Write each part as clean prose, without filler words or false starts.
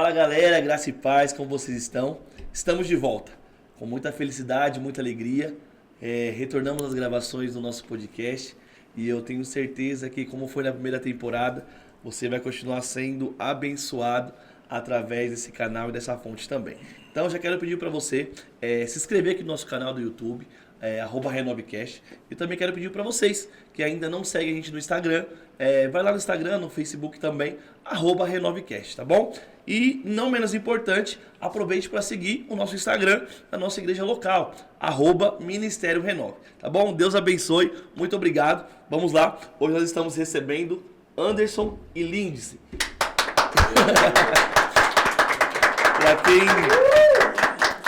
Fala galera, graça e paz, como vocês estão? Estamos de volta, com muita felicidade, muita alegria. Retornamos às gravações do nosso podcast e eu tenho certeza que, como foi na primeira temporada, você vai continuar sendo abençoado através desse canal e dessa fonte também. Então já quero pedir para você se inscrever aqui no nosso canal do YouTube, @renovecast. E também quero pedir para vocês que ainda não seguem a gente no Instagram, vai lá no Instagram, no Facebook também, @renovecast, tá bom? E não menos importante, aproveite para seguir o nosso Instagram da nossa igreja local, @Ministério Renove, tá bom? Deus abençoe, muito obrigado. Vamos lá, hoje nós estamos recebendo Anderson e Lindsay.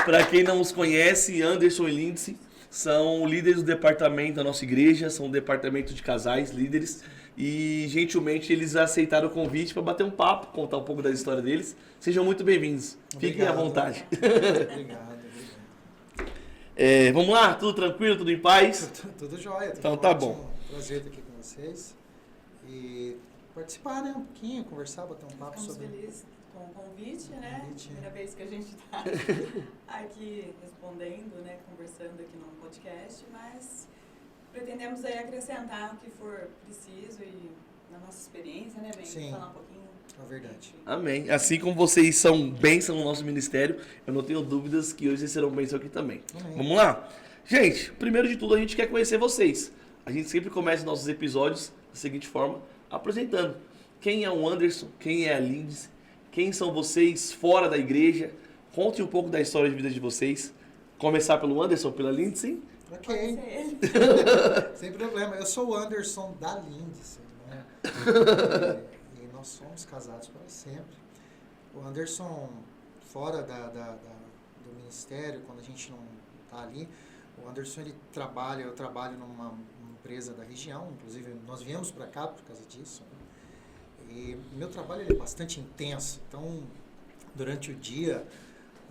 Para quem não os conhece, Anderson e Lindsay são líderes do departamento da nossa igreja, são um departamento de casais, líderes, e gentilmente eles aceitaram o convite para bater um papo, contar um pouco da história deles. Sejam muito bem-vindos. Fiquem à vontade. Obrigado. Vamos lá? Tudo tranquilo? Tudo em paz? Tudo jóia. Então tá bom. Prazer estar aqui com vocês e participar, né, um pouquinho, conversar, bater um papo sobre... Ficamos felizes com o convite, né? Convite. Primeira vez que a gente está aqui respondendo, né, conversando aqui no podcast, mas pretendemos aí acrescentar o que for preciso e na nossa experiência, né, bem, Sim. falar um pouquinho. É verdade. Amém. Assim como vocês são bênção no nosso ministério, eu não tenho dúvidas que hoje vocês serão bênção aqui também. Amém. Vamos lá? Gente, primeiro de tudo a gente quer conhecer vocês. A gente sempre começa nossos episódios da seguinte forma, apresentando quem é o Anderson, quem é a Lindsay, quem são vocês fora da igreja. Conte um pouco da história de vida de vocês. Começar pelo Anderson, pela Lindsay. Pode Ok, ser ele. sem problema. Eu sou o Anderson da Lindsay, né? E nós somos casados para sempre. O Anderson, fora do ministério, quando a gente não está ali, o Anderson ele trabalha, eu trabalho numa empresa da região, inclusive nós viemos para cá por causa disso, né? E meu trabalho ele é bastante intenso, então durante o dia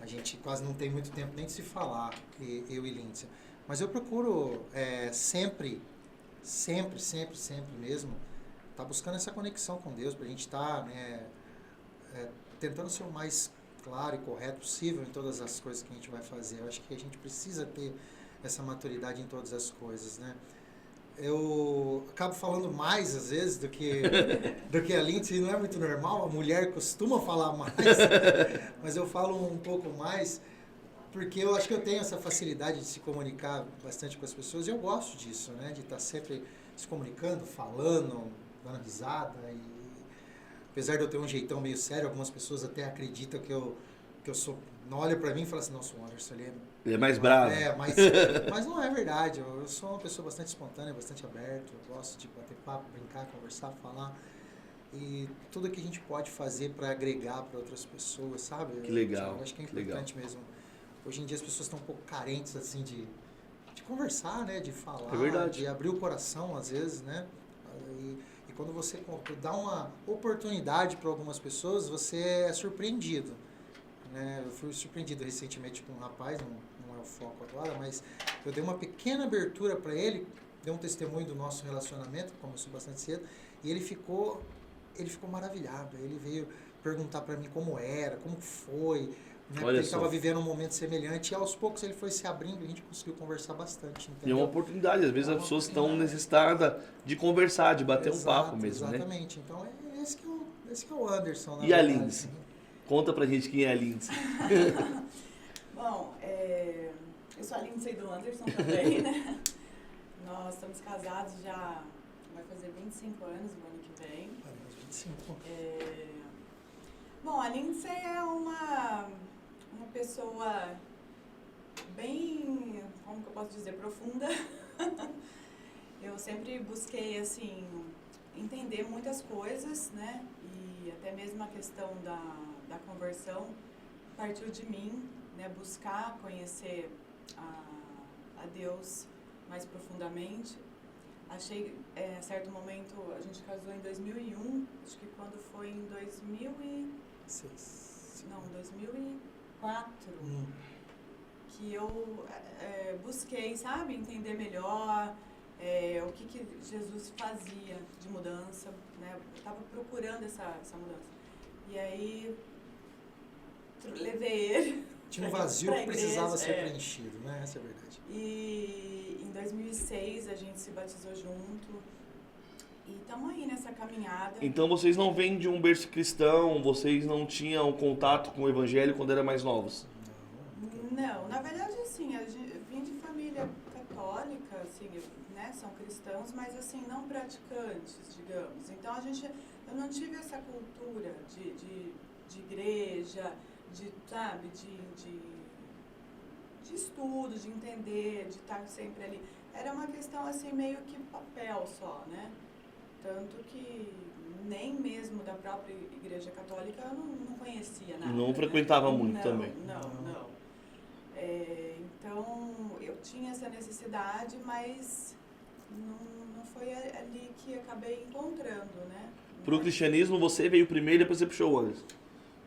a gente quase não tem muito tempo nem de se falar, eu e Lindsay. Mas eu procuro sempre mesmo, estar buscando essa conexão com Deus, para a gente estar tentando ser o mais claro e correto possível em todas as coisas que a gente vai fazer. Eu acho que a gente precisa ter essa maturidade em todas as coisas, né? Eu acabo falando mais, às vezes, do que a Lindsay, não é muito normal, a mulher costuma falar mais, mas eu falo um pouco mais, porque eu acho que eu tenho essa facilidade de se comunicar bastante com as pessoas, e eu gosto disso, né, de estar sempre se comunicando, falando, dando risada, e apesar de eu ter um jeitão meio sério, algumas pessoas até acreditam que eu sou, não olha pra mim e fala assim, nossa, o Anderson ali Ele é mais bravo. mas não é verdade. Eu sou uma pessoa bastante espontânea, bastante aberta. Eu gosto de bater papo, brincar, conversar, falar. E tudo que a gente pode fazer para agregar para outras pessoas, sabe? Que legal. Eu acho que é que importante mesmo. Hoje em dia as pessoas estão um pouco carentes, assim, de conversar, né? De falar, É verdade. de abrir o coração, às vezes, né? E quando você dá uma oportunidade para algumas pessoas, você é surpreendido. Né? Eu fui surpreendido recentemente com um rapaz, não é o foco agora, mas eu dei uma pequena abertura para ele, dei um testemunho do nosso relacionamento, começou bastante cedo, e ele ficou maravilhado. Ele veio perguntar para mim como era, como foi, né? Porque ele estava vivendo um momento semelhante, e aos poucos ele foi se abrindo e a gente conseguiu conversar bastante. Entendeu? E é uma oportunidade, às vezes as pessoas estão necessitadas de conversar, de bater um papo mesmo, exatamente. né? Então esse que é o Anderson. E a Lindsay? Conta pra gente quem é a Lindsay. Bom, eu sou a Lindsay do Anderson também, né? Nós estamos casados já, vai fazer 25 anos no ano que vem. 25. Bom, a Lindsay é uma pessoa bem, como que eu posso dizer, profunda. Eu sempre busquei, assim, entender muitas coisas, né? E até mesmo a questão da conversão partiu de mim, né? Buscar conhecer a Deus mais profundamente. Achei, a certo momento, a gente casou em 2001, acho que quando foi em 2004, que eu busquei, sabe, entender melhor o que Jesus fazia de mudança, né? Eu estava procurando essa mudança. E aí levei ele. Tinha um vazio pra que precisava igreja, ser preenchido, né? Essa é a verdade. E em 2006 a gente se batizou junto. E estamos aí nessa caminhada. Então vocês não vêm de um berço cristão, vocês não tinham contato com o evangelho quando eram mais novos? Não, na verdade, assim, eu vim de família católica, assim, né, são cristãos, mas assim, não praticantes, digamos. Então eu não tive essa cultura de igreja, sabe, de estudo, de entender, de estar sempre ali. Era uma questão assim, meio que papel só, né? Tanto que nem mesmo da própria igreja católica eu não conhecia nada. Não frequentava muito não, também. Não. Então, eu tinha essa necessidade, mas não foi ali que acabei encontrando, né? Pro cristianismo você veio primeiro e depois você puxou o Anderson.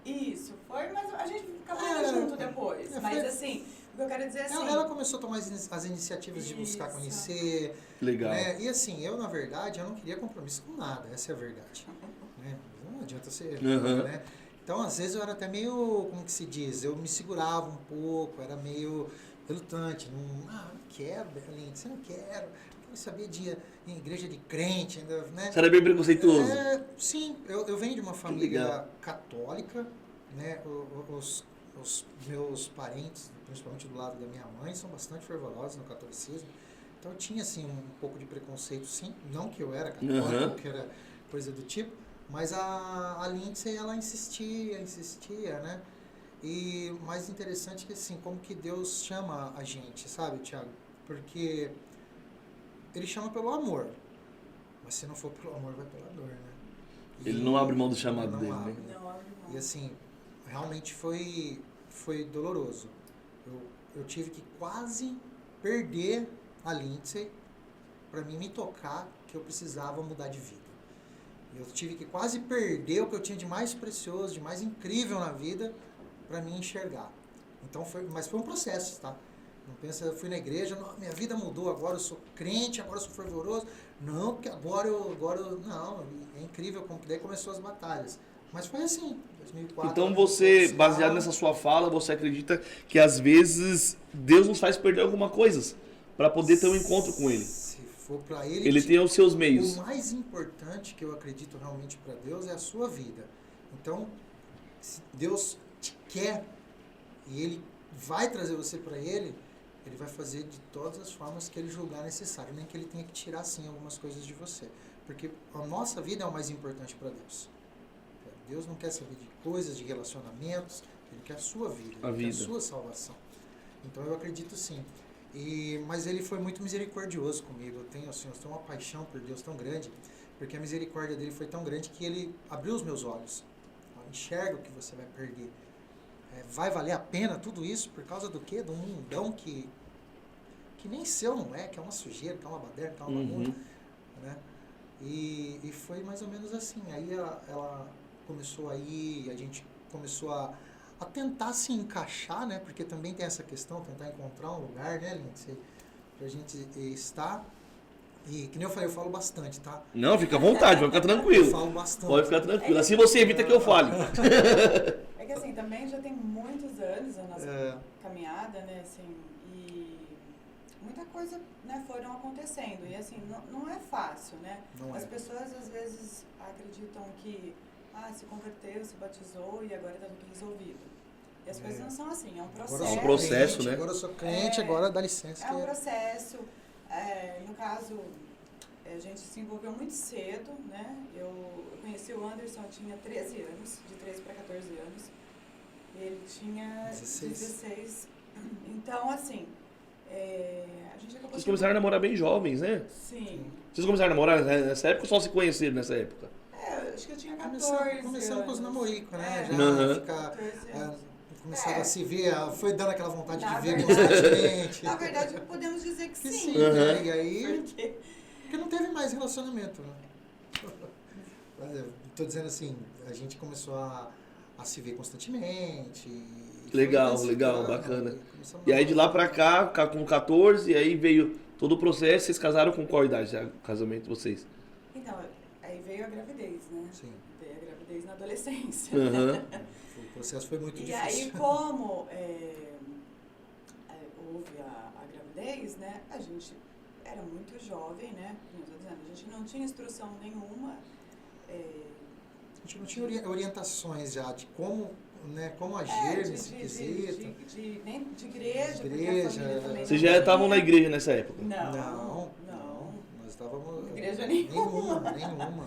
Isso, foi, mas a gente acabou junto depois. Mas assim, o que eu quero dizer é assim... Ela começou a tomar as iniciativas de buscar conhecer. Legal. Né? E assim, eu na verdade, eu não queria compromisso com nada, essa é a verdade. Né? Não adianta ser... né? Então, às vezes eu era até meio, como que se diz, eu me segurava um pouco, era meio relutante. Não quero, Berlim, você não quero. Eu sabia de em igreja de crente, ainda, né? Você era bem preconceituoso? Sim, eu venho de uma família católica, né? Os meus parentes, principalmente do lado da minha mãe, são bastante fervorosos no catolicismo. Então eu tinha assim um pouco de preconceito, sim. Não que eu era católico, que era coisa do tipo, mas a Lindsay, ela insistia, né? E o mais interessante é que assim, como que Deus chama a gente, sabe, Thiago? Porque Ele chama pelo amor. Mas se não for pelo amor, vai pela dor, né? Ele não abre mão do chamado dele, né? Não abre mão. E assim, realmente foi doloroso. Eu tive que quase perder a Lindsay para mim me tocar que eu precisava mudar de vida. Eu tive que quase perder o que eu tinha de mais precioso, de mais incrível na vida para me enxergar. Então mas foi um processo, tá? Não pensa, eu fui na igreja, não, minha vida mudou, agora eu sou crente, agora eu sou fervoroso. Não, porque agora eu não, é incrível como que daí começou as batalhas. Mas foi assim, 2004. Então você, baseado nessa sua fala, você acredita que às vezes Deus nos faz perder alguma coisa para poder ter um encontro com Ele? Se for para Ele, Ele tem os seus meios. O mais importante que eu acredito realmente para Deus é a sua vida. Então, se Deus te quer e Ele vai trazer você para Ele vai fazer de todas as formas que Ele julgar necessário, nem que Ele tenha que tirar sim algumas coisas de você. Porque a nossa vida é o mais importante para Deus. Deus não quer saber de coisas, de relacionamentos, Ele quer a sua vida, Ele quer a sua salvação. Então eu acredito sim. Mas Ele foi muito misericordioso comigo. Eu tenho uma paixão por Deus tão grande, porque a misericórdia dele foi tão grande que Ele abriu os meus olhos. Enxerga o que você vai perder. Vai valer a pena tudo isso por causa do quê? De um mundão que nem seu não é, que é uma sujeira, que é uma baderna, que é uma bagunça. Né? E foi mais ou menos assim. Aí ela começou aí, a gente começou a tentar se encaixar, né? Porque também tem essa questão, tentar encontrar um lugar, né, Lindsay, pra gente estar. E que nem eu falei, eu falo bastante, tá? Não, fica à vontade, pode ficar tranquilo. Eu falo bastante. Pode ficar tranquilo. Assim você evita que eu fale. É que assim, também já tem muitos anos a nossa caminhada, né, assim, e muita coisa, né, foram acontecendo. E assim, não é fácil, né? As pessoas às vezes acreditam que se converteu, se batizou e agora está tudo resolvido. E as coisas não são assim, é um processo. É um processo, crente, né? Agora eu sou crente, agora dá licença. É um processo. No caso, a gente se envolveu muito cedo, né? Eu conheci o Anderson, eu tinha 13 anos, de 13 para 14 anos. Ele tinha 16. Então, assim, a gente acabou... Vocês começaram a namorar bem jovens, né? Sim. Vocês começaram a namorar nessa época ou só se conheceram nessa época? Acho que eu tinha 14 Começando com os namoricos, né? Começava a se ver, foi dando aquela vontade de ver constantemente. Na verdade, podemos dizer que sim. Né? E aí, porque não teve mais relacionamento, né? Tô dizendo assim, a gente começou a se ver constantemente. Legal, bacana. E aí de lá pra cá, com 14, e aí veio todo o processo, vocês casaram com qual idade, o casamento de vocês? Então, aí veio a gravidez, né? Sim. Veio a gravidez na adolescência. O processo foi muito E difícil. aí, como houve a gravidez, né, a gente era muito jovem, né, como eu tô dizendo, a gente não tinha instrução nenhuma. A gente não tinha orientações já de como, né, como agir nesse quesito. Nem de igreja, porque a Igreja, família também Vocês não já estavam na tinha. igreja nessa época? Não. Nós estávamos... Igreja nenhuma. Nenhuma.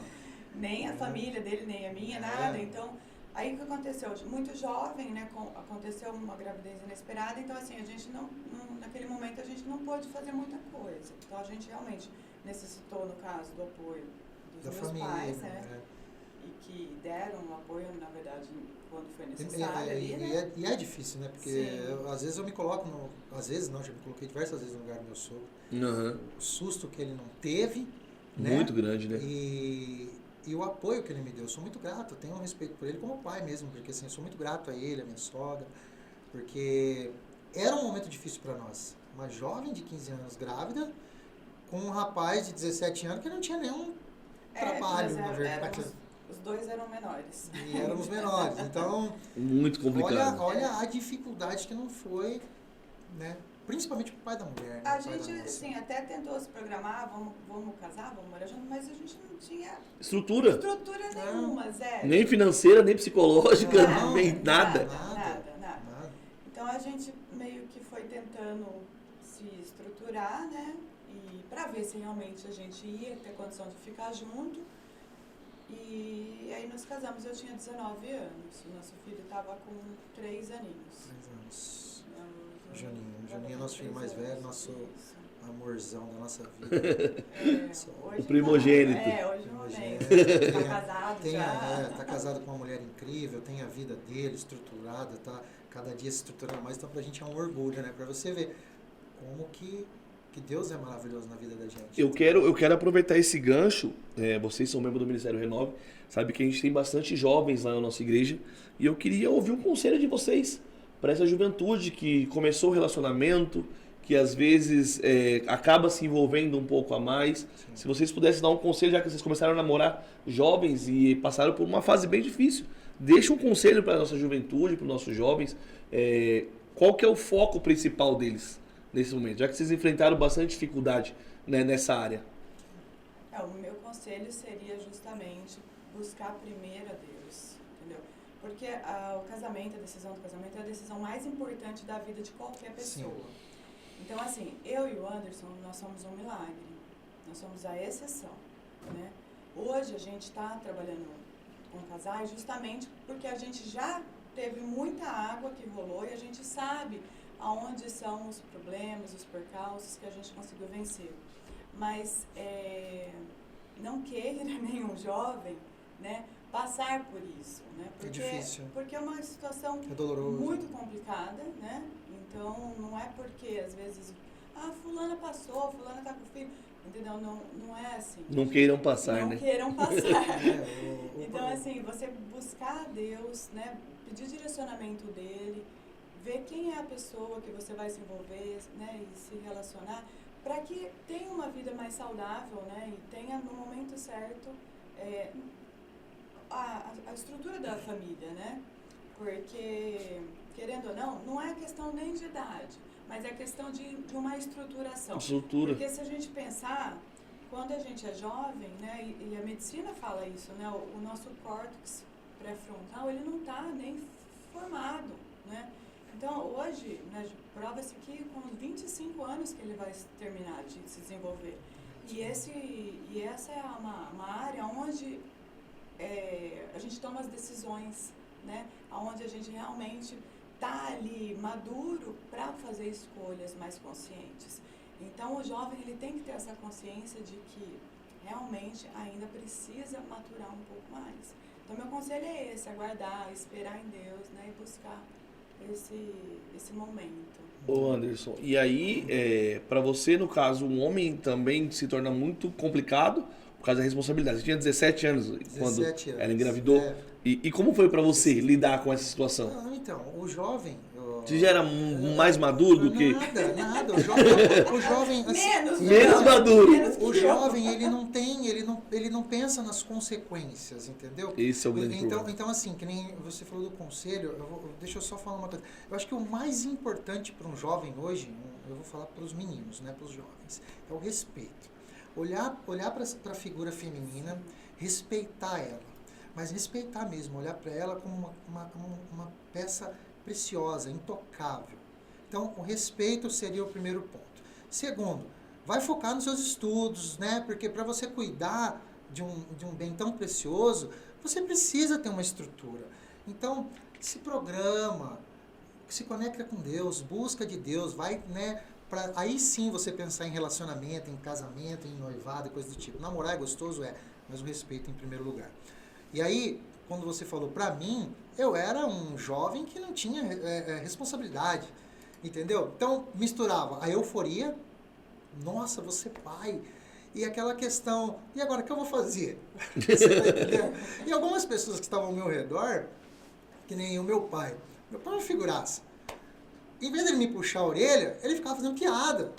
Nem a família dele, nem a minha, nada. Então, aí o que aconteceu? Muito jovem, né? Aconteceu uma gravidez inesperada, então assim, a gente naquele momento a gente não pôde fazer muita coisa. Então a gente realmente necessitou, no caso, do apoio dos meus família, pais, né? E que deram o apoio, na verdade, quando foi necessário ali, né? E é difícil, né? Porque às vezes eu me coloco às vezes não, já me coloquei diversas vezes no lugar do meu sogro. Uhum. O susto que ele não teve, Muito né? grande, né? E o apoio que ele me deu, eu sou muito grato, eu tenho um respeito por ele como pai mesmo, porque assim, eu sou muito grato a ele, a minha sogra, porque era um momento difícil para nós. Uma jovem de 15 anos grávida, com um rapaz de 17 anos que não tinha nenhum trabalho, na verdade. Os dois eram menores. E éramos menores, então... Muito complicado. Olha a dificuldade que não foi, né? Principalmente pro pai da mulher. Né? A gente, assim, até tentou se programar, vamos casar, vamos morar junto, mas a gente não tinha Estrutura? Nenhuma, zero. Nem financeira, nem psicológica, Não, nem nada. Nada. Então a gente meio que foi tentando se estruturar, né? E pra ver se realmente a gente ia ter condição de ficar junto. E aí nos casamos, eu tinha 19 anos, o nosso filho estava com 3 aninhos. 3 anos. Juninho é nosso filho mais velho, nosso amorzão da nossa vida. O primogênito. Hoje o momento. Está casado já. Tá casado com uma mulher incrível, tem a vida dele estruturada, tá cada dia se estruturando mais, então pra gente é um orgulho, né? Pra você ver como que Deus é maravilhoso na vida da gente. Eu quero aproveitar esse gancho, vocês são membros do Ministério Renove, sabe que a gente tem bastante jovens lá na nossa igreja, e eu queria ouvir um conselho de vocês para essa juventude que começou o relacionamento, que às vezes acaba se envolvendo um pouco a mais. Sim. Se vocês pudessem dar um conselho, já que vocês começaram a namorar jovens e passaram por uma fase bem difícil, deixa um conselho para a nossa juventude, para os nossos jovens, qual que é o foco principal deles nesse momento, já que vocês enfrentaram bastante dificuldade, né, nessa área? O meu conselho seria justamente buscar primeiro a Deus, entendeu? Porque o casamento, a decisão do casamento é a decisão mais importante da vida de qualquer pessoa. Sim. Então, assim, eu e o Anderson, nós somos um milagre. Nós somos a exceção, né? Hoje a gente está trabalhando com casais justamente porque a gente já teve muita água que rolou e a gente sabe aonde são os problemas, os percalços que a gente conseguiu vencer. Mas não queira nenhum jovem, né, passar por isso, né? Porque, é difícil. Porque é uma situação muito complicada, né? Então, não é porque, às vezes, fulana passou, fulana tá com filho, entendeu? Não é assim. Não queiram passar, não né? Não queiram passar. Então, assim, você buscar a Deus, né? Pedir direcionamento dele, ver quem é a pessoa que você vai se envolver, né? E se relacionar, para que tenha uma vida mais saudável, né? E tenha, no momento certo, a estrutura da família, né? Porque, querendo ou não é questão nem de idade, mas é questão de uma estruturação. Porque se a gente pensar, quando a gente é jovem, né, e a medicina fala isso, né, o nosso córtex pré-frontal, ele não está nem formado, né? Então, hoje, né, prova-se que com 25 anos que ele vai terminar de se desenvolver. E essa é uma área onde a gente toma as decisões, né? Onde a gente realmente está ali maduro para fazer escolhas mais conscientes. Então, o jovem ele tem que ter essa consciência de que realmente ainda precisa maturar um pouco mais. Então, meu conselho é esse, aguardar, esperar em Deus, né? E buscar esse momento. Ô Anderson, e aí, para você, no caso, um homem também se torna muito complicado por causa da responsabilidade. Você tinha 17 anos quando ela engravidou. E como foi para você lidar com essa situação? Então, o jovem, Você já era mais maduro do que... Nada. O jovem assim, menos maduro. O jovem, ele não pensa nas consequências, entendeu? Esse é o grande problema. Então, assim, que nem você falou do conselho, deixa eu só falar uma coisa. Eu acho que o mais importante para um jovem hoje, eu vou falar para os meninos, né, para os jovens, é o respeito. Olhar para a figura feminina, respeitar ela, mas respeitar mesmo, olhar para ela como uma peça preciosa, intocável. Então, o respeito seria o primeiro ponto. Segundo, vai focar nos seus estudos, né? Porque para você cuidar de um bem tão precioso, você precisa ter uma estrutura. Então, se programa, se conecta com Deus, busca de Deus, vai, né? Aí sim você pensar em relacionamento, em casamento, em noivado e coisa do tipo. Namorar é gostoso? É, mas o respeito em primeiro lugar. E aí, quando você falou pra mim, eu era um jovem que não tinha responsabilidade, entendeu? Então, misturava a euforia, nossa, você pai, e aquela questão, e agora, o que eu vou fazer? Você tá entendendo? E algumas pessoas que estavam ao meu redor, que nem o meu pai é uma figuraça. Em vez de ele me puxar a orelha, ele ficava fazendo piada.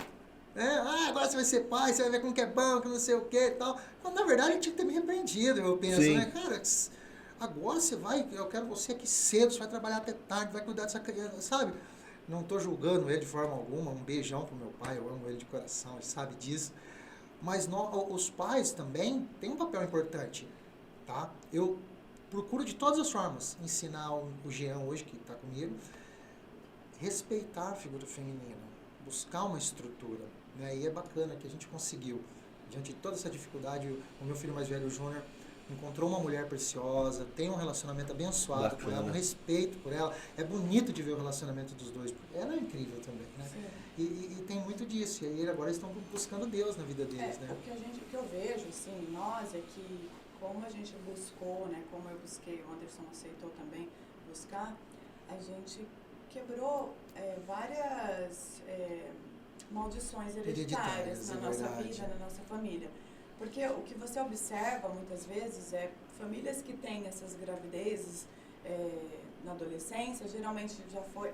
Agora você vai ser pai, você vai ver como que é bom, que não sei o que e tal. Mas, na verdade, ele tinha que ter me repreendido, eu penso, Sim. né? Cara, agora você vai, eu quero você aqui cedo, você vai trabalhar até tarde, vai cuidar dessa criança, sabe? Não estou julgando ele de forma alguma, um beijão pro meu pai, eu amo ele de coração, ele sabe disso. Mas os pais também têm um papel importante, tá? Eu procuro de todas as formas ensinar o Jean hoje, que está comigo, respeitar a figura feminina, buscar uma estrutura, né? E é bacana que a gente conseguiu, diante de toda essa dificuldade, o meu filho mais velho, o Júnior, encontrou uma mulher preciosa, tem um relacionamento abençoado com ela, um respeito por ela. É bonito de ver o relacionamento dos dois, porque ela é incrível também, né? E tem muito disso. E aí agora eles estão buscando Deus na vida deles, né? O que eu vejo, assim, nós é que como a gente buscou, né? Como eu busquei, o Anderson aceitou também buscar, a gente quebrou várias maldições hereditárias na nossa vida, na nossa família. Porque o que você observa muitas vezes é famílias que têm essas gravidezes na adolescência, geralmente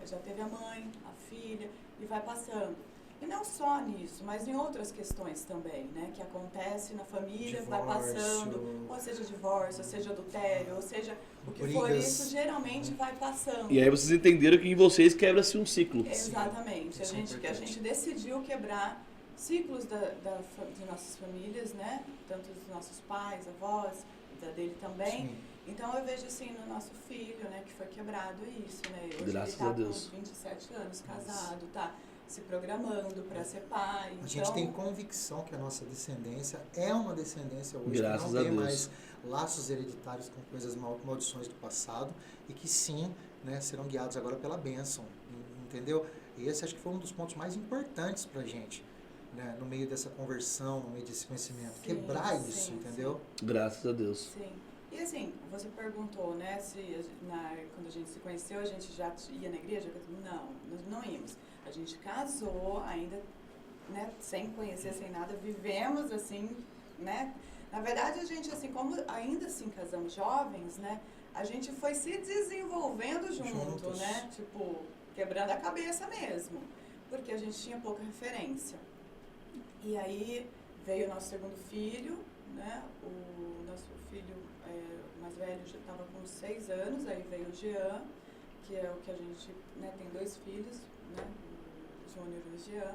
já teve a mãe, a filha, e vai passando. E não só nisso, mas em outras questões também, né? Que acontece na família, divórcio, vai passando, ou seja divórcio, ou seja adultério, ou seja o que for isso, geralmente vai passando. E aí vocês entenderam que em vocês quebra-se um ciclo. Exatamente. A gente decidiu quebrar ciclos de nossas famílias, né? Tanto dos nossos pais, avós, da dele também. Sim. Então eu vejo assim no nosso filho, né? Que foi quebrado isso, né? Hoje graças ele tá a Deus. Com 27 anos, casado, tá se programando para ser pai. A gente tem convicção que a nossa descendência é uma descendência hoje graças que não tem a Deus. mais laços hereditários com coisas maldições do passado e que sim, né, serão guiados agora pela bênção, entendeu? E esse acho que foi um dos pontos mais importantes pra gente, né, no meio dessa conversão, no meio desse conhecimento, sim, quebrar isso, entendeu? Sim. Graças a Deus. Sim. E assim, você perguntou, né, se quando a gente se conheceu, a gente já ia na igreja? Não, nós não íamos. A gente casou ainda, né, sem conhecer, sem nada, vivemos assim, né? Na verdade, a gente, assim, como ainda assim casamos jovens, né, a gente foi se desenvolvendo juntos, né? Tipo, quebrando a cabeça mesmo, porque a gente tinha pouca referência. E aí veio o nosso segundo filho, né? O nosso filho mais velho já estava com 6 anos, aí veio o Jean, que é o que a gente, né, tem 2 filhos, né? O Júnior e o Jean.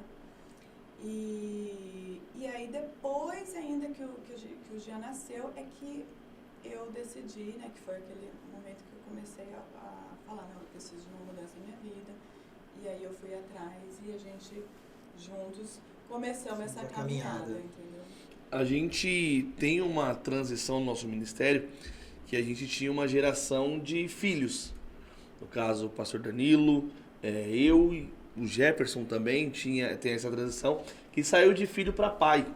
E aí depois ainda que o Jean nasceu é que eu decidi, né, que foi aquele momento que eu comecei a falar, não, eu preciso de uma mudança na minha vida. E aí eu fui atrás e a gente juntos começamos essa caminhada, entendeu? A gente tem uma transição no nosso ministério que a gente tinha uma geração de filhos. No caso, o pastor Danilo, eu e o Jefferson também tem essa transição que saiu de filho para pai.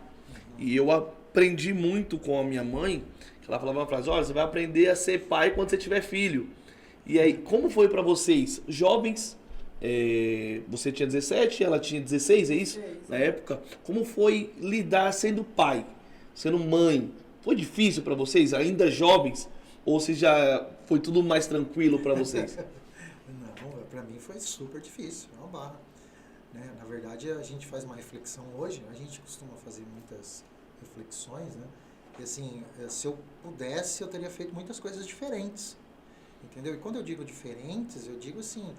E eu aprendi muito com a minha mãe, que ela falava uma frase, olha, você vai aprender a ser pai quando você tiver filho. E aí, como foi para vocês, jovens, você tinha 17, ela tinha 16, é isso? Na época. Como foi lidar sendo pai, sendo mãe? Foi difícil para vocês, ainda jovens? Ou se já foi tudo mais tranquilo para vocês? Não, para mim foi super difícil, é uma barra. Né? Na verdade, a gente faz uma reflexão hoje, a gente costuma fazer muitas reflexões, né? E assim, se eu pudesse, eu teria feito muitas coisas diferentes, entendeu? E quando eu digo diferentes, eu digo assim,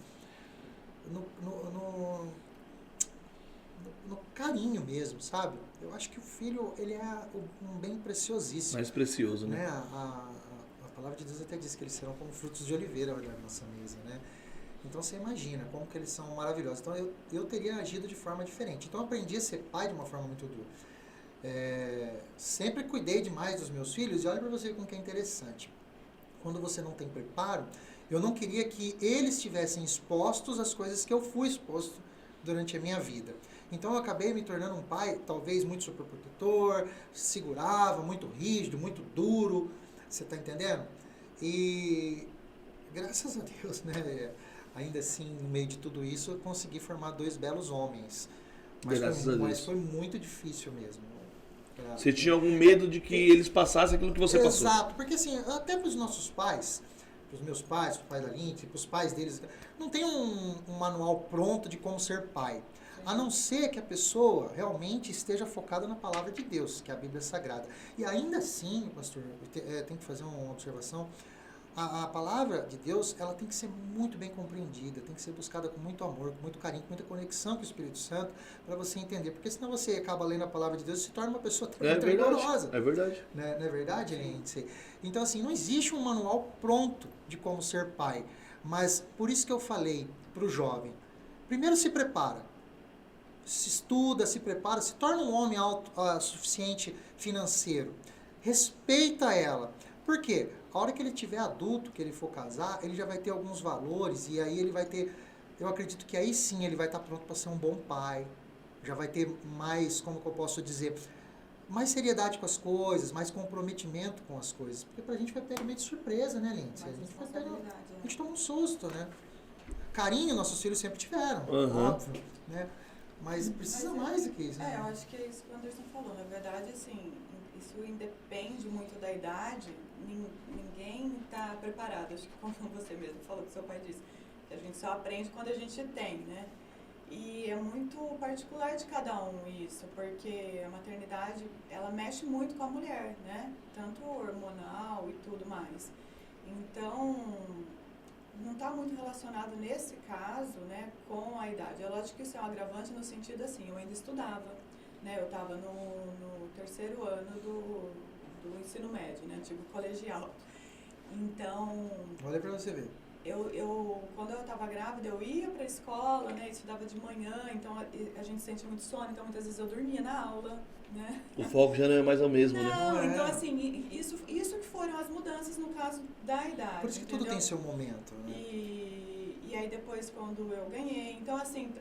no carinho mesmo, sabe? Eu acho que o filho, ele é um bem preciosíssimo. Mais precioso, né? A palavra de Deus até diz que eles serão como frutos de oliveira na nossa mesa, né? Então você imagina como que eles são maravilhosos. Então eu teria agido de forma diferente. Então eu aprendi a ser pai de uma forma muito dura. Sempre cuidei demais dos meus filhos, e olha para você como que é interessante. Quando você não tem preparo, eu não queria que eles estivessem expostos às coisas que eu fui exposto durante a minha vida. Então eu acabei me tornando um pai talvez muito superprotetor, segurava, muito rígido, muito duro, você está entendendo? E graças a Deus, né, ainda assim, no meio de tudo isso, eu consegui formar 2 belos homens. Mas foi muito difícil mesmo. Você tinha algum medo de que eles passassem aquilo que você passou? Exato, porque assim, até para os nossos pais, para os meus pais, para o pai da Lindsay, para os pais deles, não tem um manual pronto de como ser pai. A não ser que a pessoa realmente esteja focada na palavra de Deus, que é a Bíblia Sagrada. E ainda assim, pastor, tem que fazer uma observação, a palavra de Deus, ela tem que ser muito bem compreendida, tem que ser buscada com muito amor, com muito carinho, com muita conexão com o Espírito Santo, para você entender. Porque senão você acaba lendo a palavra de Deus e se torna uma pessoa muito rigorosa. É verdade. Não é verdade, Lindsay? Então, assim, não existe um manual pronto de como ser pai. Mas por isso que eu falei para o jovem, primeiro se prepara. Se estuda, se prepara, se torna um homem suficiente financeiro. Respeita ela. Por quê? A hora que ele tiver adulto, que ele for casar, ele já vai ter alguns valores e aí ele vai ter... Eu acredito que aí sim ele vai estar pronto para ser um bom pai. Já vai ter mais, como que eu posso dizer, mais seriedade com as coisas, mais comprometimento com as coisas. Porque pra gente vai pegar meio de surpresa, né, Lindsay? A gente toma um susto, né? Carinho nossos filhos sempre tiveram, óbvio, né? Mas precisa mais do que isso, né? Eu acho que é isso que o Anderson falou. Na verdade, assim, isso independe muito da idade. Ninguém está preparado. Acho que como você mesmo falou, que seu pai disse, que a gente só aprende quando a gente tem, né? E é muito particular de cada um isso, porque a maternidade, ela mexe muito com a mulher, né? Tanto hormonal e tudo mais. Então, não está muito relacionado nesse caso, né, com a idade. É lógico que isso é um agravante no sentido assim, eu ainda estudava, né? Eu estava no 3º ano do ensino médio, né, antigo colegial. Então... Olha para você ver. Quando eu estava grávida, eu ia para a escola, né, estudava de manhã, então a gente sente muito sono, então muitas vezes eu dormia na aula, né? O foco já não é mais o mesmo, né? Não, então assim, isso que foram as mudanças no caso da idade. Por isso que tudo tem seu momento, né? E aí depois quando eu ganhei, então assim,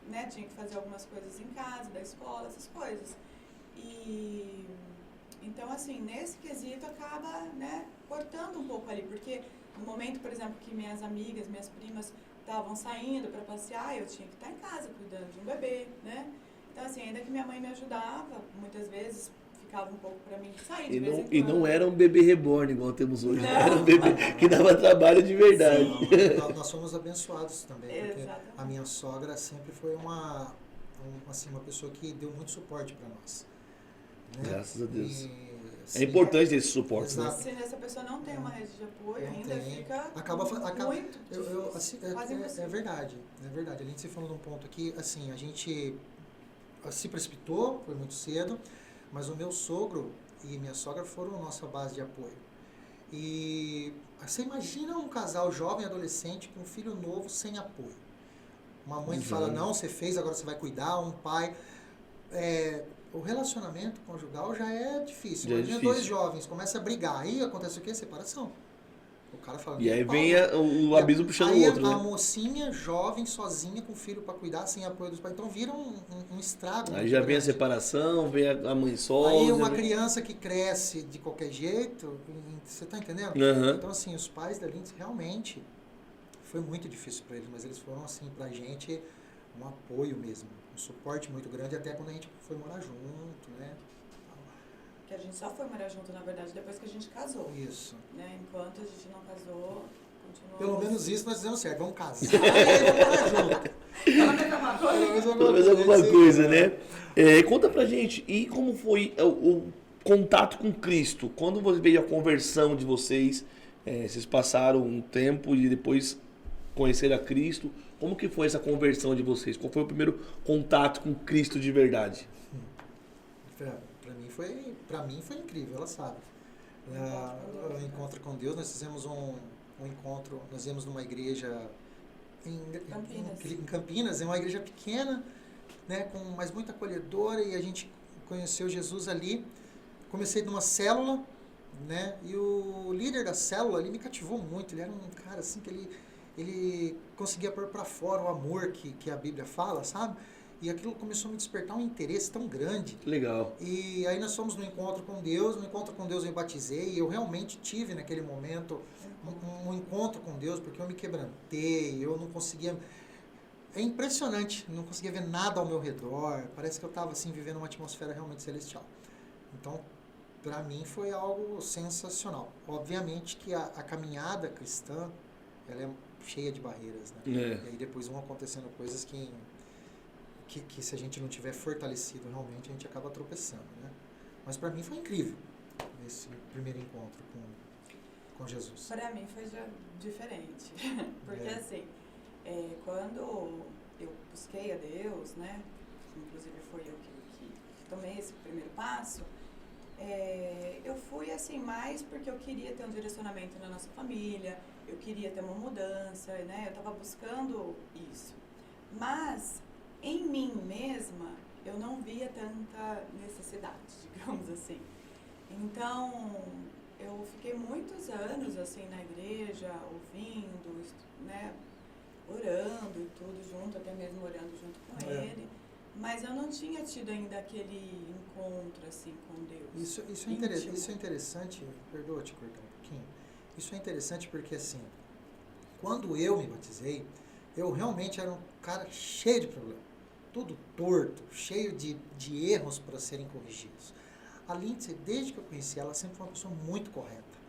né, tinha que fazer algumas coisas em casa, da escola, essas coisas. E então assim, nesse quesito acaba, né, cortando um pouco ali, porque no momento, por exemplo, que minhas amigas, minhas primas estavam saindo para passear, eu tinha que estar em casa cuidando de um bebê, né? Então, assim, ainda que minha mãe me ajudava, muitas vezes ficava um pouco para mim sair de vez em quando. E não era um bebê reborn igual temos hoje, era um bebê que dava trabalho de verdade. Sim, nós somos abençoados também, porque a minha sogra sempre foi uma pessoa que deu muito suporte para nós. Né? Graças a Deus. Sim, é importante esse suporte, né? Se essa pessoa não tem uma rede de apoio, ainda fica acaba muito difícil. É verdade. A gente se falou num ponto aqui, assim, a gente se precipitou, foi muito cedo, mas o meu sogro e minha sogra foram a nossa base de apoio. E você imagina um casal jovem, adolescente, com um filho novo, sem apoio. Uma mãe que fala, não, você fez, agora você vai cuidar, um pai... O relacionamento conjugal já é difícil. Imagina 2 jovens, começam a brigar. Aí acontece o quê? Separação. O cara fala... E aí vem o abismo puxando o outro, né? A mocinha jovem, sozinha, com o filho para cuidar, sem apoio dos pais. Então vira um estrago. Aí já vem a separação, vem a mãe sola. Aí uma criança que cresce de qualquer jeito, você tá entendendo? Então, assim, os pais da Lindsay realmente foi muito difícil para eles, mas eles foram, assim, pra gente um apoio mesmo. Um suporte muito grande, até quando a gente foi morar junto, né? Que a gente só foi morar junto, na verdade, depois que a gente casou. Isso. Né? Enquanto a gente não casou, continuamos. Pelo menos isso nós fizemos certo. Vamos casar e aí vamos morar junto. Pelo menos alguma coisa, né? Conta pra gente, e como foi o contato com Cristo? Quando veio a conversão de vocês, vocês passaram um tempo e depois conheceram a Cristo, como que foi essa conversão de vocês? Qual foi o primeiro contato com Cristo de verdade? Pra mim foi incrível, ela sabe. O encontro com Deus, nós fizemos um encontro, nós íamos numa igreja em Campinas, é uma igreja pequena, né, mas muito acolhedora, e a gente conheceu Jesus ali. Comecei numa célula, né, e o líder da célula ali me cativou muito. Ele era um cara assim que ele conseguia pôr para fora o amor que a Bíblia fala, sabe? E aquilo começou a me despertar um interesse tão grande. Legal. E aí nós fomos no encontro com Deus. No encontro com Deus eu me batizei. E eu realmente tive naquele momento um encontro com Deus, porque eu me quebrantei, eu não conseguia... É impressionante, não conseguia ver nada ao meu redor. Parece que eu estava assim, vivendo uma atmosfera realmente celestial. Então, para mim foi algo sensacional. Obviamente que a caminhada cristã, ela é cheia de barreiras, né? E aí depois vão acontecendo coisas que se a gente não tiver fortalecido realmente, a gente acaba tropeçando, né? Mas para mim foi incrível esse primeiro encontro com Jesus. Para mim foi diferente, porque assim, quando eu busquei a Deus, né, inclusive foi eu que tomei esse primeiro passo, eu fui assim mais porque eu queria ter um direcionamento na nossa família, eu queria ter uma mudança, né, eu estava buscando isso, mas em mim mesma eu não via tanta necessidade, digamos assim. Então eu fiquei muitos anos assim na igreja, ouvindo, né, orando e tudo junto, até mesmo orando junto com ele, mas eu não tinha tido ainda aquele encontro assim com Deus. Isso é interessante, perdoa te cortar um pouquinho, isso é interessante porque assim, quando eu me batizei, eu realmente era um cara cheio de problemas, tudo torto, cheio de erros para serem corrigidos. A Lindsay, desde que eu conheci ela, sempre foi uma pessoa muito correta.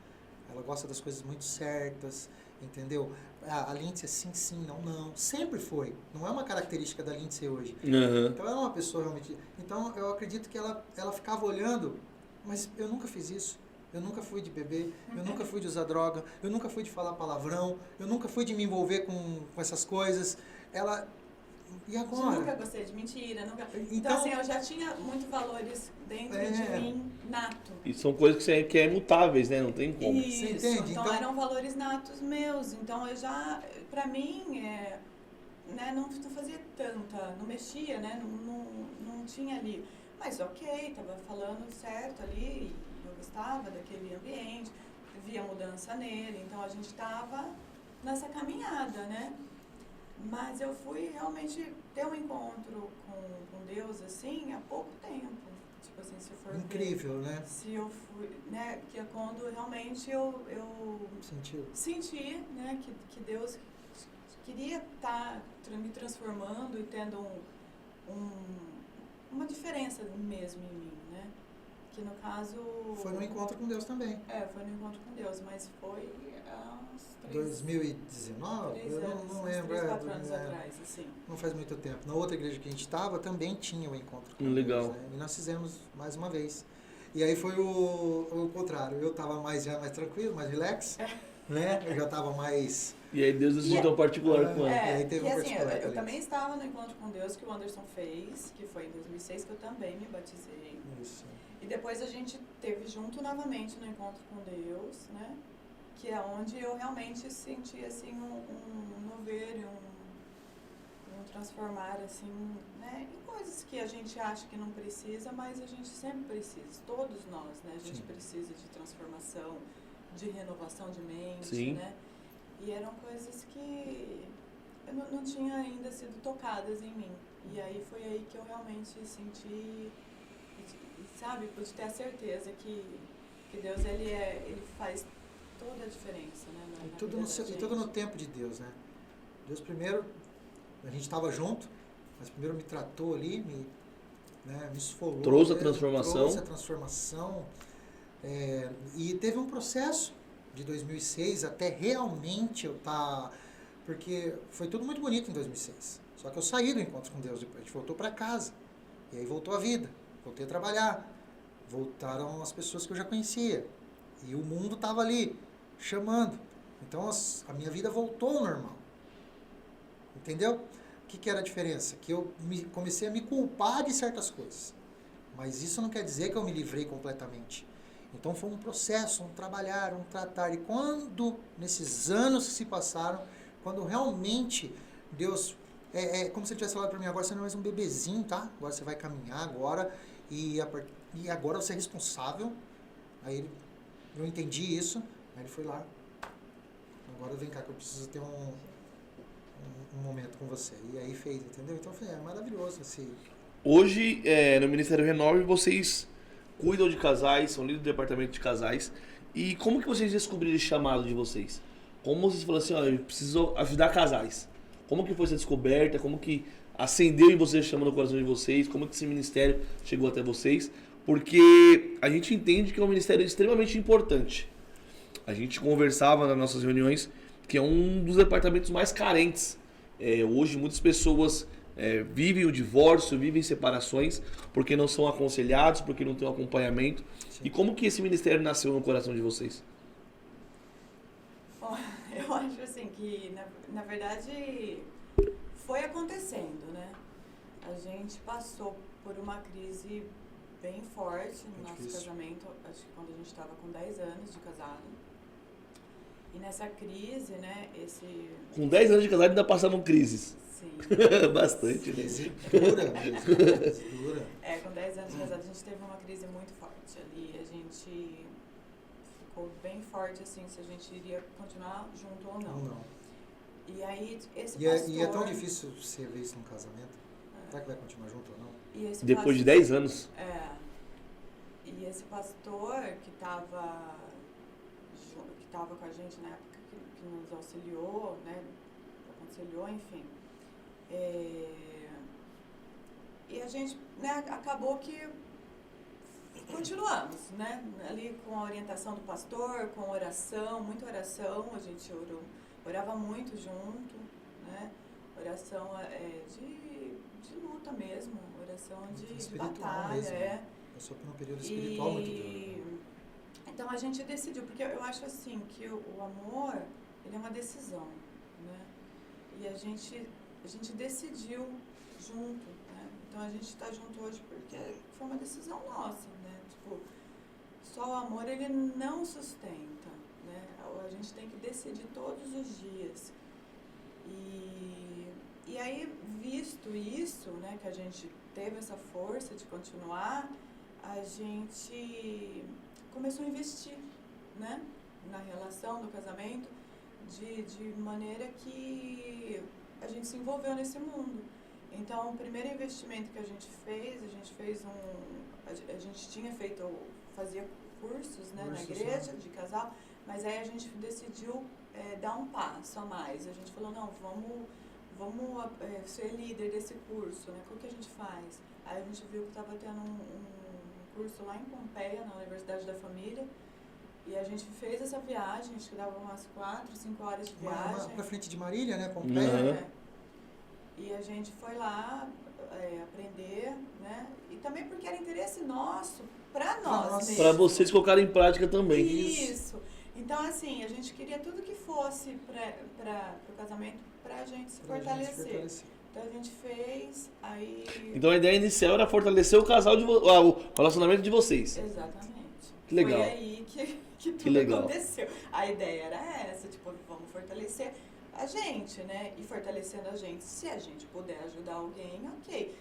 Ela gosta das coisas muito certas, entendeu? A Lindsay é sim, sim, não, não. Sempre foi. Não é uma característica da Lindsay hoje. Uhum. Então ela é uma pessoa realmente... Então eu acredito que ela ficava olhando, mas eu nunca fiz isso. Eu nunca fui de beber, eu nunca fui de usar droga, eu nunca fui de falar palavrão, eu nunca fui de me envolver com essas coisas. Ela... E agora? Eu nunca gostei de mentira. Então, assim, eu já tinha muitos valores dentro de mim, nato. E são coisas que é imutáveis, né? Não tem como. Isso, você entende? então eram valores natos meus. Então eu já, pra mim, né, não fazia tanta, não mexia, né? Não tinha ali. Mas ok, tava falando certo ali, eu gostava daquele ambiente, via mudança nele, então a gente tava nessa caminhada, né? Mas eu fui realmente ter um encontro com Deus, assim, há pouco tempo. Tipo assim, se for incrível, ver, né? Se eu fui, né, que é quando realmente eu senti, né, que Deus queria estar me transformando e tendo uma diferença mesmo em mim, né? Que no caso... Foi no encontro com Deus também. Foi no encontro com Deus, mas foi há uns 2019? Eu não lembro. 3, 4 anos atrás, assim. Não faz muito tempo. Na outra igreja que a gente estava, também tinha o encontro com Legal. Deus, né? E nós fizemos mais uma vez. E aí foi o contrário. Eu estava mais tranquilo, mais relax, né? Eu já estava mais... E aí Deus decidiu tão particular com ela. E aí teve um assim, particular eu também estava no encontro com Deus que o Anderson fez, que foi em 2006, que eu também me batizei. Isso. E depois a gente teve junto novamente no encontro com Deus, né? Que é onde eu realmente senti, assim, um mover e um transformar, assim, né? Em coisas que a gente acha que não precisa, mas a gente sempre precisa, todos nós, né? A gente Sim. precisa de transformação, de renovação de mente, Sim. né? E eram coisas que eu não tinha ainda sido tocadas em mim. E aí foi aí que eu realmente senti, sabe, pude ter a certeza que Deus, ele faz toda a diferença, né? E tudo no tempo de Deus, né? Deus primeiro, a gente estava junto, mas primeiro me tratou ali, me esfolou. Trouxe a transformação. E teve um processo, de 2006 até realmente eu estar... Porque foi tudo muito bonito em 2006. Só que eu saí do encontro com Deus depois. A gente voltou para casa. E aí voltou a vida. Voltei a trabalhar. Voltaram as pessoas que eu já conhecia. E o mundo estava ali, chamando. Então a minha vida voltou ao normal. Entendeu? O que era a diferença? Que eu comecei a me culpar de certas coisas. Mas isso não quer dizer que eu me livrei completamente. Então foi um processo, um trabalhar, um tratar. E quando, nesses anos que se passaram, quando realmente Deus... É como se ele tivesse falado para mim, agora você não é mais um bebezinho, tá? Agora você vai caminhar agora e agora você é responsável. Aí eu entendi isso, aí ele foi lá. Agora vem cá que eu preciso ter um momento com você. E aí fez, entendeu? Então foi maravilhoso esse... Hoje, no Ministério Renove, vocês cuidam de casais, são líderes do departamento de casais. E como que vocês descobriram esse chamado de vocês? Como vocês falaram assim, ó, eu preciso ajudar casais? Como que foi essa descoberta? Como que acendeu em vocês, chamando o coração de vocês? Como que esse ministério chegou até vocês? Porque a gente entende que é um ministério extremamente importante. A gente conversava nas nossas reuniões que é um dos departamentos mais carentes. Hoje muitas pessoas vivem o divórcio, vivem separações, porque não são aconselhados, porque não tem um acompanhamento. Sim. E como que esse ministério nasceu no coração de vocês? Bom, eu acho assim que, na verdade, foi acontecendo, né? A gente passou por uma crise bem forte no nosso casamento, acho que quando a gente estava com 10 anos de casado. E nessa crise, né, Com 10 anos de casado ainda passavam crises. Sim. Bastante, né? Dura mesmo, dura. Com 10 anos de casado a gente teve uma crise muito forte ali. A gente ficou bem forte, assim, se a gente iria continuar junto ou não. Não. E aí, esse pastor... E é tão difícil você ver isso num casamento. Será que vai continuar junto ou não? Depois de 10 anos. E esse pastor que estava com a gente na época, que nos auxiliou, né, aconselhou, enfim. E a gente, né, acabou que continuamos, né, ali com a orientação do pastor, com oração, muita oração, a gente orava muito junto, né, oração de luta mesmo, oração de batalha, mesmo. Passou por um período espiritual muito duro. Então a gente decidiu, porque eu acho assim que o amor, ele é uma decisão, né? E a gente decidiu junto, né? Então a gente está junto hoje porque foi uma decisão nossa, né? Tipo, só o amor ele não sustenta, né? A gente tem que decidir todos os dias. E aí, visto isso, né, que a gente teve essa força de continuar, a gente começou a investir, né, na relação, no casamento, de maneira que a gente se envolveu nesse mundo. Então, o primeiro investimento que a gente fez a gente fazia cursos, né, na igreja, de casal, mas aí a gente decidiu dar um passo a mais. A gente falou, não, vamos ser líder desse curso, né, o que a gente faz? Aí a gente viu que estava tendo um curso lá em Pompeia, na Universidade da Família, e a gente fez essa viagem, acho que dava umas 4, 5 horas de viagem. Pra frente de Marília, né, Pompeia. Uhum. E a gente foi lá aprender, né, e também porque era interesse nosso, para nós mesmos. Para vocês colocarem em prática também. Isso. Então, assim, a gente queria tudo que fosse para o casamento, para a gente se fortalecer. Então a gente fez, aí... Então a ideia inicial era fortalecer o casal, o relacionamento de vocês. Exatamente. Que legal. Foi aí que tudo aconteceu. A ideia era essa, tipo, vamos fortalecer a gente, né? E fortalecendo a gente, se a gente puder ajudar alguém, ok.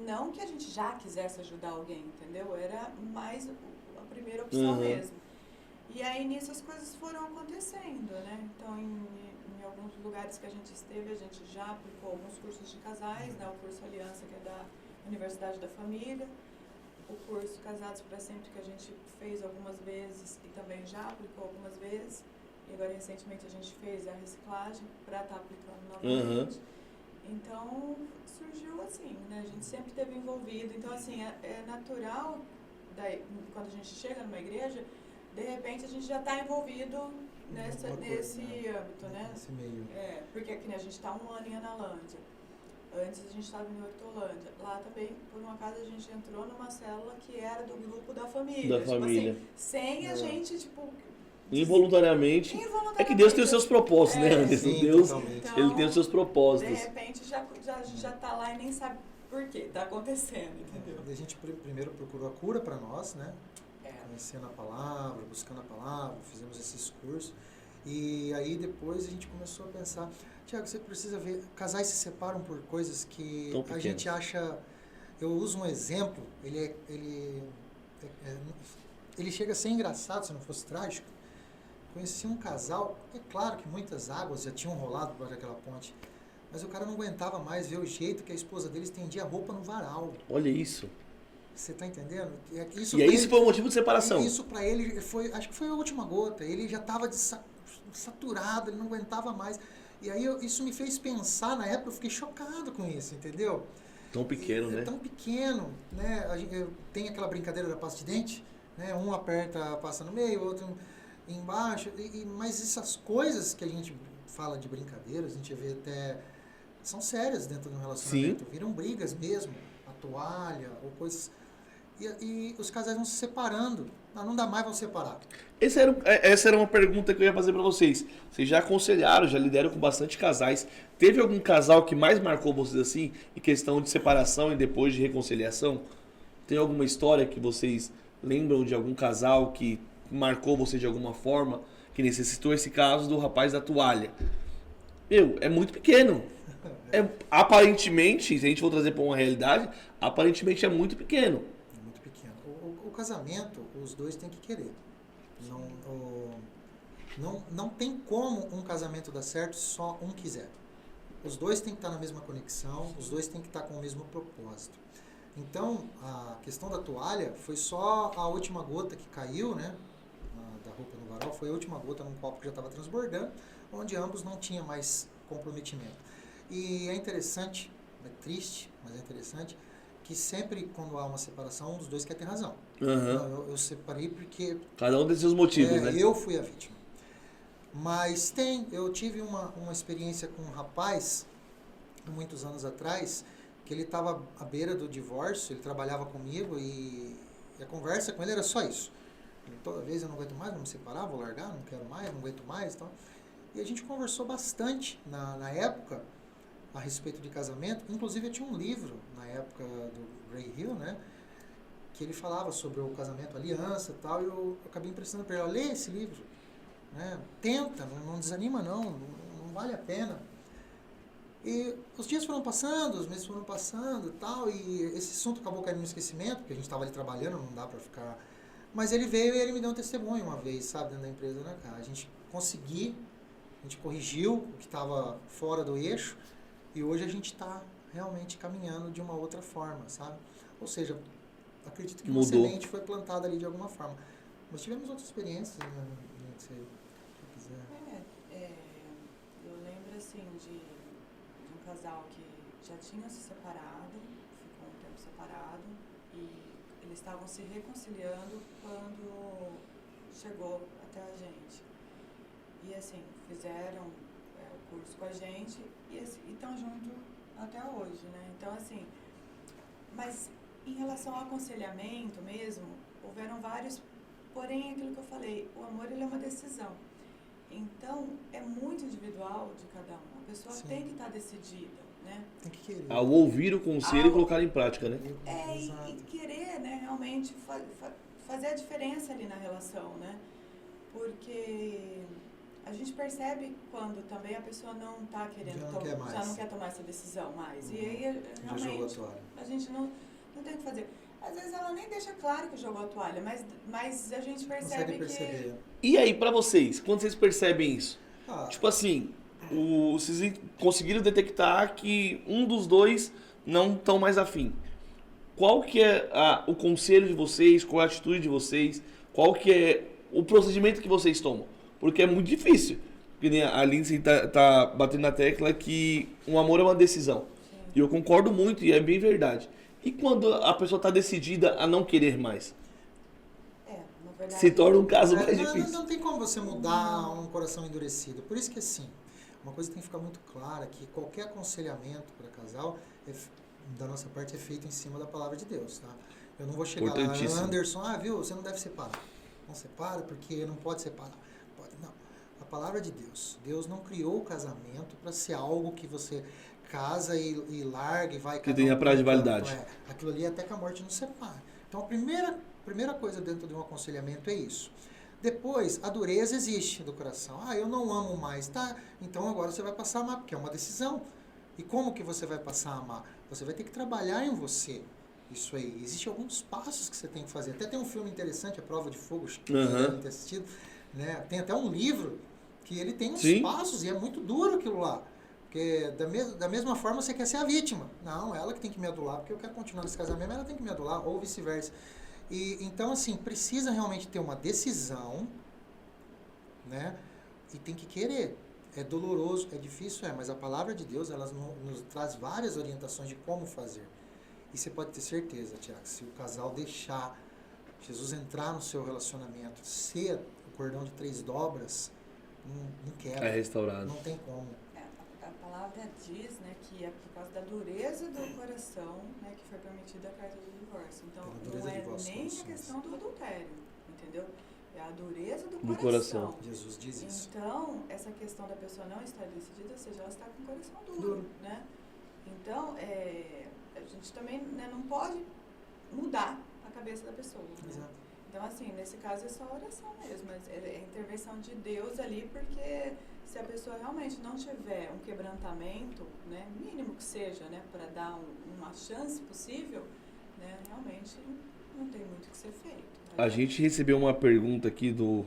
Não que a gente já quisesse ajudar alguém, entendeu? Era mais a primeira opção mesmo. E aí nisso as coisas foram acontecendo, né? Então em alguns lugares que a gente esteve, a gente já aplicou alguns cursos de casais, né? O curso Aliança, que é da Universidade da Família, o curso Casados para Sempre, que a gente fez algumas vezes e também já aplicou algumas vezes, e agora recentemente a gente fez a reciclagem para estar aplicando novamente. Então surgiu assim, né? A gente sempre esteve envolvido, então assim, é natural, quando a gente chega numa igreja, de repente a gente já está envolvido nesse âmbito, né? Nesse meio. Porque aqui, né, a gente está um ano em Analândia. Antes a gente estava em Hortolândia. Lá também, por um acaso, a gente entrou numa célula que era do grupo da família. Da família. Assim, sem a gente, tipo... Involuntariamente. É que Deus tem os seus propósitos, né, Anderson? Sim, Deus, totalmente. ele tem os seus propósitos. De repente já tá lá e nem sabe por que tá acontecendo, entendeu? A gente primeiro procurou a cura para nós, né? Conhecendo a palavra, buscando a palavra, fizemos esses cursos. E aí depois a gente começou a pensar, Tiago, você precisa ver, casais se separam por coisas que a gente acha... Eu uso um exemplo, ele chega a ser engraçado se não fosse trágico. Conheci um casal, é claro que muitas águas já tinham rolado por aquela ponte, mas o cara não aguentava mais ver o jeito que a esposa dele estendia a roupa no varal. Olha isso. Você tá entendendo? Isso foi o motivo de separação. Isso para ele foi, acho que foi a última gota. Ele já estava saturado, ele não aguentava mais. E aí isso me fez pensar, na época eu fiquei chocado com isso, entendeu? Tão pequeno, né? Tão pequeno, né? Tem aquela brincadeira da pasta de dente, né? Um aperta, passa no meio, o outro embaixo. Mas essas coisas que a gente fala de brincadeiras, a gente vê até... São sérias dentro de um relacionamento. Sim. Viram brigas mesmo, a toalha ou coisas... E os casais vão se separando. Não dá mais, vão separar. Essa era uma pergunta que eu ia fazer para vocês. Vocês já aconselharam, já lideram com bastante casais. Teve algum casal que mais marcou vocês assim, em questão de separação e depois de reconciliação? Tem alguma história que vocês lembram de algum casal que marcou você de alguma forma, que necessitou esse caso do rapaz da toalha? É muito pequeno. Aparentemente, se a gente for trazer para uma realidade, aparentemente é muito pequeno. O casamento, os dois têm que querer. Não tem como um casamento dar certo se só um quiser. Os dois têm que estar na mesma conexão, os dois têm que estar com o mesmo propósito. Então, a questão da toalha foi só a última gota que caiu, né, da roupa no varal, foi a última gota num copo que já estava transbordando, onde ambos não tinham mais comprometimento. E é interessante, é triste, mas é interessante, que sempre quando há uma separação, um dos dois quer ter razão. Uhum. Eu separei porque... Cada um tem seus motivos, né? Eu fui a vítima. Mas eu tive uma experiência com um rapaz, muitos anos atrás, que ele estava à beira do divórcio, ele trabalhava comigo e a conversa com ele era só isso. Toda vez eu não aguento mais, vou me separar, vou largar, não quero mais, não aguento mais. Então. E a gente conversou bastante na época a respeito de casamento. Inclusive eu tinha um livro na época do Ray Hill, né, que ele falava sobre o casamento, aliança e tal, e eu acabei emprestando para ele, lê esse livro, né, tenta, não desanima não vale a pena. E os dias foram passando, os meses foram passando e tal, e esse assunto acabou caindo no esquecimento, porque a gente estava ali trabalhando, não dá para ficar... Mas ele veio e ele me deu um testemunho uma vez, sabe, dentro da empresa, né, cara? A gente corrigiu o que estava fora do eixo, e hoje a gente está realmente caminhando de uma outra forma, sabe? Ou seja, acredito que uma semente foi plantada ali de alguma forma. Mas tivemos outras experiências, né? Se quiser. Eu lembro, assim, de um casal que já tinha se separado, ficou um tempo separado, e eles estavam se reconciliando quando chegou até a gente. E, assim, fizeram o curso com a gente e estão juntos até hoje, né? Então, assim, mas em relação ao aconselhamento mesmo, houveram vários, porém, é aquilo que eu falei, o amor, ele é uma decisão. Então, é muito individual de cada um. A pessoa Sim. tem que estar decidida, né? Tem que querer. Ao ouvir o conselho e colocar em prática, né? E querer, né, realmente fazer a diferença ali na relação, né? Porque a gente percebe quando também a pessoa não está querendo, já não quer tomar essa decisão mais. E aí, realmente, a gente não tem o que fazer. Às vezes ela nem deixa claro que jogou a toalha, mas a gente percebe que... E aí, pra vocês, quando vocês percebem isso? Tipo assim, vocês conseguiram detectar que um dos dois não estão mais afim. Qual que é o conselho de vocês, qual é a atitude de vocês, qual que é o procedimento que vocês tomam? Porque é muito difícil. Porque a Lindsay tá batendo na tecla que um amor é uma decisão. Sim. E eu concordo muito, e é bem verdade. E quando a pessoa está decidida a não querer mais? Na verdade, se torna um caso mais Não, difícil. não tem como você mudar um coração endurecido. Por isso que, assim, uma coisa que tem que ficar muito clara, que qualquer aconselhamento para casal, da nossa parte, é feito em cima da palavra de Deus, tá? Eu não vou chegar lá, Anderson, viu, você não deve separar. Não separa porque não pode separar. Pode, não. A palavra de Deus. Deus não criou o casamento para ser algo que você casa e larga e vai... Que tenha prazo de validade. Aquilo ali até que a morte nos separa. Então, a primeira coisa dentro de um aconselhamento é isso. Depois, a dureza existe do coração. Eu não amo mais. Tá, então agora você vai passar a amar, porque é uma decisão. E como que você vai passar a amar? Você vai ter que trabalhar em você. Isso aí. Existem alguns passos que você tem que fazer. Até tem um filme interessante, A Prova de Fogo, que você deve ter assistido. Né? Tem até um livro que ele tem uns passos e é muito duro aquilo lá. Porque da mesma forma você quer ser a vítima. Não, ela que tem que me adular, porque eu quero continuar nesse casamento, ela tem que me adular, ou vice-versa. Então, assim, precisa realmente ter uma decisão, né? E tem que querer. É doloroso, é difícil, mas a palavra de Deus, ela nos traz várias orientações de como fazer. E você pode ter certeza, Tiago, se o casal deixar Jesus entrar no seu relacionamento, ser o cordão de 3 dobras, não quebra. É restaurado. Não tem como. A palavra diz, né, que é por causa da dureza do coração, né, que foi permitida a carta do divórcio. Então, não é nem a questão do adultério, entendeu? É a dureza do coração. Jesus diz isso. Então, essa questão da pessoa não estar decidida, ou seja, ela está com o coração duro, né? Então, a gente também, né, não pode mudar a cabeça da pessoa. Né? Exato. Então, assim, nesse caso é só oração mesmo, mas é a intervenção de Deus ali, porque se a pessoa realmente não tiver um quebrantamento, né, mínimo que seja, né, para dar uma chance possível, né, realmente não tem muito o que ser feito. A gente recebeu uma pergunta aqui dos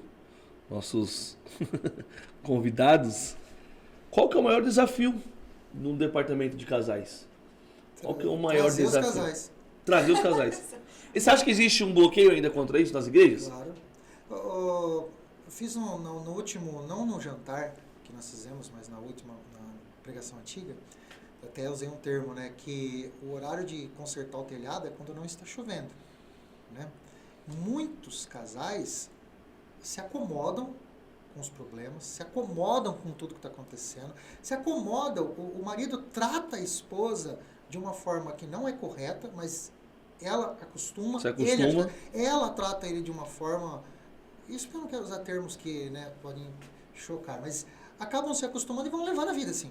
nossos convidados. Qual que é o maior desafio no departamento de casais? Qual que é o maior desafio? Trazer os casais. Trazer os casais. E você acha que existe um bloqueio ainda contra isso nas igrejas? Claro. Eu fiz no último, não no jantar que nós fizemos, mas na pregação antiga, até usei um termo, né, que o horário de consertar o telhado é quando não está chovendo, né? Muitos casais se acomodam com os problemas, se acomodam com tudo que está acontecendo, se acomodam, o marido trata a esposa de uma forma que não é correta, mas ela acostuma, ela trata ele de uma forma, isso que eu não quero usar termos que, né, podem chocar, mas acabam se acostumando e vão levando a vida assim.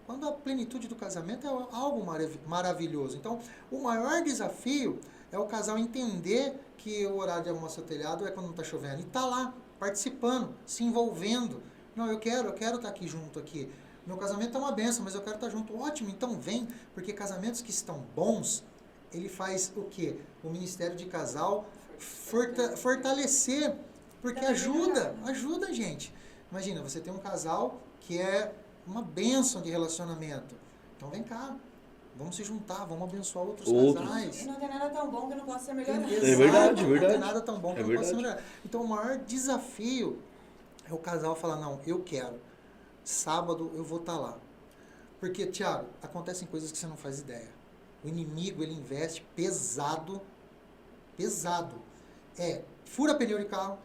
Quando a plenitude do casamento é algo maravilhoso. Então, o maior desafio é o casal entender que o horário de almoço telhado é quando não está chovendo. E tá lá, participando, se envolvendo. Não, eu quero estar aqui junto aqui. Meu casamento é uma benção, mas eu quero estar junto. Ótimo, então vem. Porque casamentos que estão bons, ele faz o quê? O Ministério de Casal fortalecer. Porque ajuda a gente. Imagina, você tem um casal que é uma bênção de relacionamento. Então vem cá. Vamos se juntar, vamos abençoar outros casais. E não tem nada tão bom que não possa ser melhorado. É verdade, Não tem nada tão bom que não possa ser melhorado. Então o maior desafio é o casal falar, não, eu quero. Sábado eu vou estar lá. Porque, Tiago, acontecem coisas que você não faz ideia. O inimigo, ele investe pesado. Fura pneu de carro.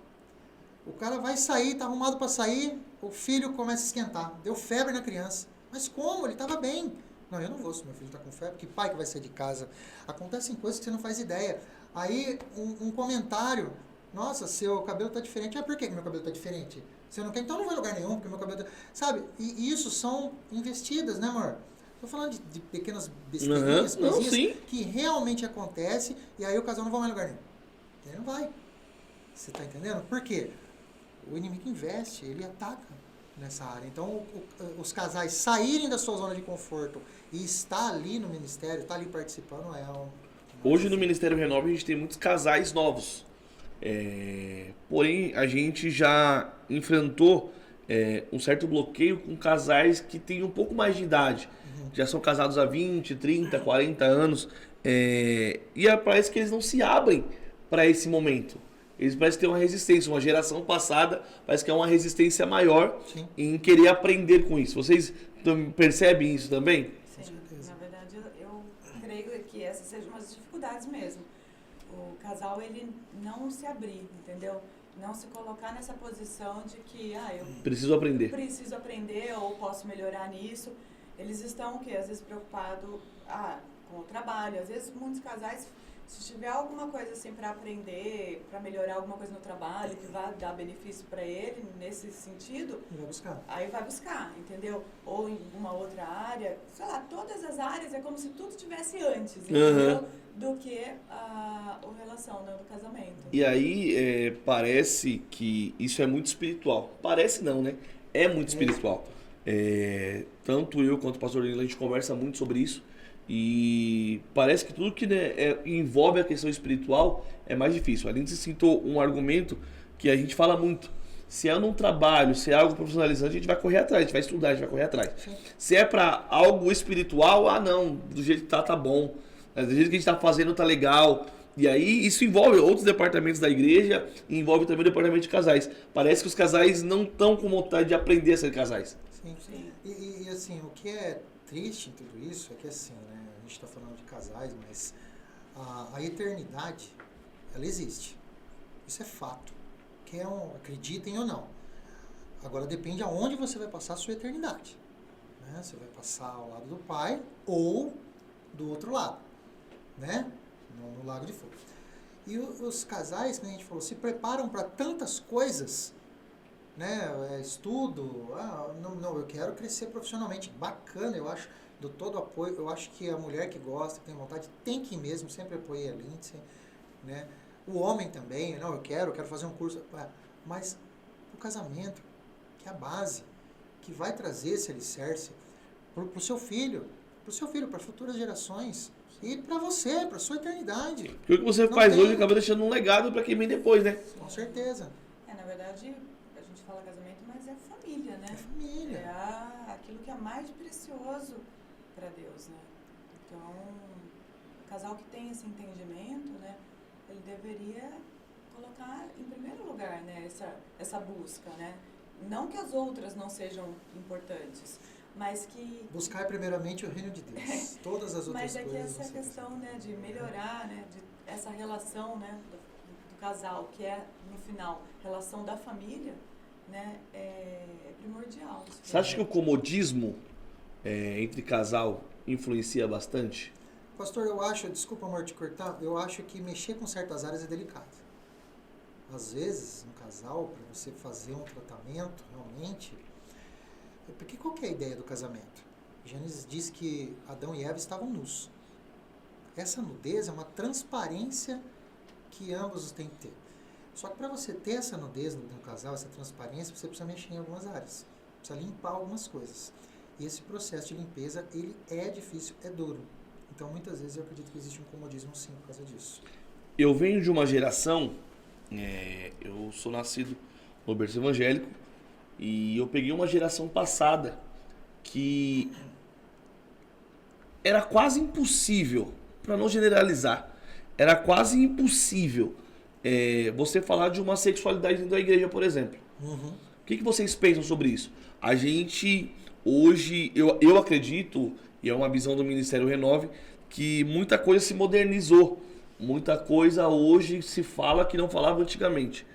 O cara vai sair, tá arrumado para sair, o filho começa a esquentar. Deu febre na criança. Mas como? Ele estava bem. Não, eu não vou se meu filho está com febre. Que pai que vai sair de casa? Acontecem coisas que você não faz ideia. Aí, um comentário. Nossa, seu cabelo está diferente. Por que meu cabelo está diferente? Você não quer? Então não vai em lugar nenhum, porque meu cabelo tá... Sabe? E isso são investidas, né, amor? Estou falando de pequenas besteirinhas, coisinhas que realmente acontecem. E aí o casal não vai mais em lugar nenhum. Ele não vai. Você está entendendo? Por quê? O inimigo investe, ele ataca nessa área. Então, os casais saírem da sua zona de conforto e estar ali no ministério, estar ali participando, Hoje no Ministério Renova a gente tem muitos casais novos. Porém, a gente já enfrentou um certo bloqueio com casais que têm um pouco mais de idade. Já são casados há 20, 30, 40 anos. E parece que eles não se abrem para esse momento. Eles parecem ter uma resistência. Uma geração passada parece que é uma resistência maior em querer aprender com isso. Vocês percebem isso também? Sim, na verdade eu creio que essas sejam umas dificuldades mesmo. O casal ele não se abrir, entendeu? Não se colocar nessa posição de que, eu Preciso aprender. preciso aprender ou posso melhorar nisso. Eles estão, o quê? Às vezes preocupados com o trabalho. Às vezes, muitos casais, se tiver alguma coisa assim para aprender, para melhorar alguma coisa no trabalho, que vai dar benefício para ele, nesse sentido, Vai buscar. aí vai buscar, entendeu? Ou em uma outra área, sei lá, todas as áreas é como se tudo tivesse antes, entendeu? Do que a relação, né, do casamento. E aí, parece que isso é muito espiritual. Parece não, né? É muito espiritual. Tanto eu quanto o pastor Danilo, a gente conversa muito sobre isso. E parece que tudo que, né, envolve a questão espiritual é mais difícil. A Lindsay citou um argumento que a gente fala muito. Se é num trabalho, se é algo profissionalizante, a gente vai correr atrás, a gente vai estudar, a gente vai correr atrás. Sim. Se é para algo espiritual, não, do jeito que tá bom. Do jeito que a gente tá fazendo, tá legal. E aí, isso envolve outros departamentos da igreja e envolve também o departamento de casais. Parece que os casais não estão com vontade de aprender a ser casais. Sim. E assim, o que é triste em tudo isso é que assim, né, a gente está falando de casais, mas a eternidade, ela existe. Isso é fato. Acreditem ou não. Agora depende aonde você vai passar a sua eternidade. Né? Você vai passar ao lado do Pai ou do outro lado. Né? No lago de fogo. E os casais, como a gente falou, se preparam para tantas coisas, né? Estudo, não, eu quero crescer profissionalmente, bacana, eu acho, dou todo apoio, eu acho que a mulher que gosta, que tem vontade, tem que ir mesmo, sempre apoiei a Lindsay, né? O homem também, não, eu quero fazer um curso, mas o casamento, que é a base, que vai trazer esse alicerce pro seu filho, para futuras gerações. E para você, para sua eternidade. Porque o que você faz hoje acaba deixando um legado para quem vem depois, né? Com certeza. Na verdade, a gente fala casamento, mas é família, né? É família. É aquilo que é mais precioso para Deus, né? Então, o casal que tem esse entendimento, né? Ele deveria colocar em primeiro lugar, né? Essa busca, né? Não que as outras não sejam importantes, mas que... Buscar primeiramente o reino de Deus. Todas as outras coisas. Mas é que essa questão, né, de melhorar, né, de essa relação, né, do casal, que é, no final, relação da família, né, é primordial. Você acha que o comodismo entre casal influencia bastante? Pastor, eu acho, desculpa amor te cortar, eu acho que mexer com certas áreas é delicado. Às vezes, um casal, para você fazer um tratamento, realmente... Porque qual que é a ideia do casamento? Gênesis diz que Adão e Eva estavam nus. Essa nudez é uma transparência que ambos têm que ter. Só que para você ter essa nudez no casal, essa transparência, você precisa mexer em algumas áreas. Precisa limpar algumas coisas. E esse processo de limpeza, ele é difícil, é duro. Então, muitas vezes, eu acredito que existe um comodismo, sim, por causa disso. Eu venho de uma geração, eu sou nascido no berço evangélico, e eu peguei uma geração passada que era quase impossível, para não generalizar, era quase impossível você falar de uma sexualidade dentro da igreja, por exemplo. Uhum. O que vocês pensam sobre isso? A gente, hoje, eu acredito, e é uma visão do Ministério Renove, que muita coisa se modernizou. Muita coisa hoje se fala que não falava antigamente.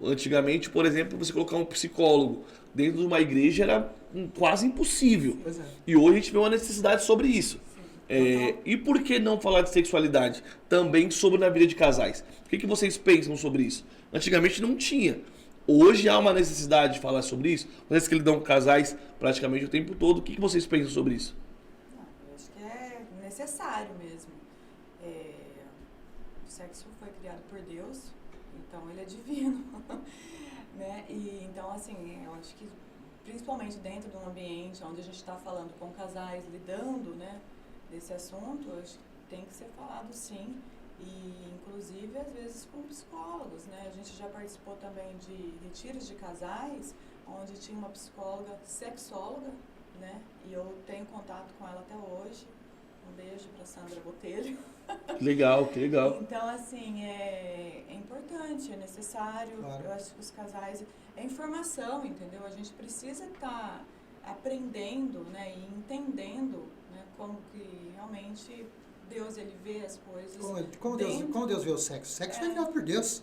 Antigamente, por exemplo, você colocar um psicólogo dentro de uma igreja era quase impossível. Pois é. E hoje a gente vê uma necessidade sobre isso. E por que não falar de sexualidade? Também sobre na vida de casais. O que vocês pensam sobre isso? Antigamente não tinha. Hoje há uma necessidade de falar sobre isso. Vocês que lidam com casais praticamente o tempo todo. O que vocês pensam sobre isso? Eu acho que é necessário mesmo. O sexo foi criado por Deus, então ele é divino. Né? E, então, assim, eu acho que principalmente dentro de um ambiente onde a gente está falando com casais, lidando, né, desse assunto, eu acho que tem que ser falado sim. E, inclusive, às vezes com psicólogos, né? A gente já participou também de retiros de casais, onde tinha uma psicóloga sexóloga, né? E eu tenho contato com ela até hoje. Um beijo para Sandra Botelho. Que legal. Então, assim, é importante, é necessário. Claro. Eu acho que os casais... É informação, entendeu? A gente precisa estar aprendendo, né? E entendendo, né? Como que realmente Deus ele vê as coisas. Como Deus vê o sexo? O sexo foi criado por Deus.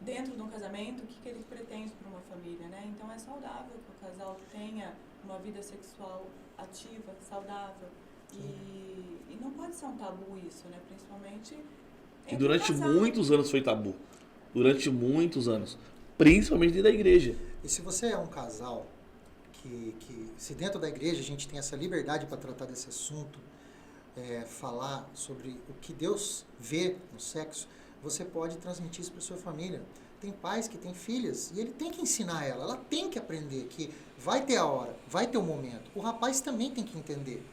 Dentro de um casamento, o que ele pretende para uma família, né? Então é saudável que o casal tenha uma vida sexual ativa, saudável. E não pode ser um tabu isso, né? Principalmente E durante casal. muitos anos foi tabu. Durante muitos anos. Principalmente dentro da igreja. E se você é um casal que se dentro da igreja a gente tem essa liberdade para tratar desse assunto, falar sobre o que Deus vê no sexo, você pode transmitir isso para sua família. Tem pais que têm filhas e ele tem que ensinar ela tem que aprender que vai ter a hora, vai ter o momento. O rapaz também tem que entender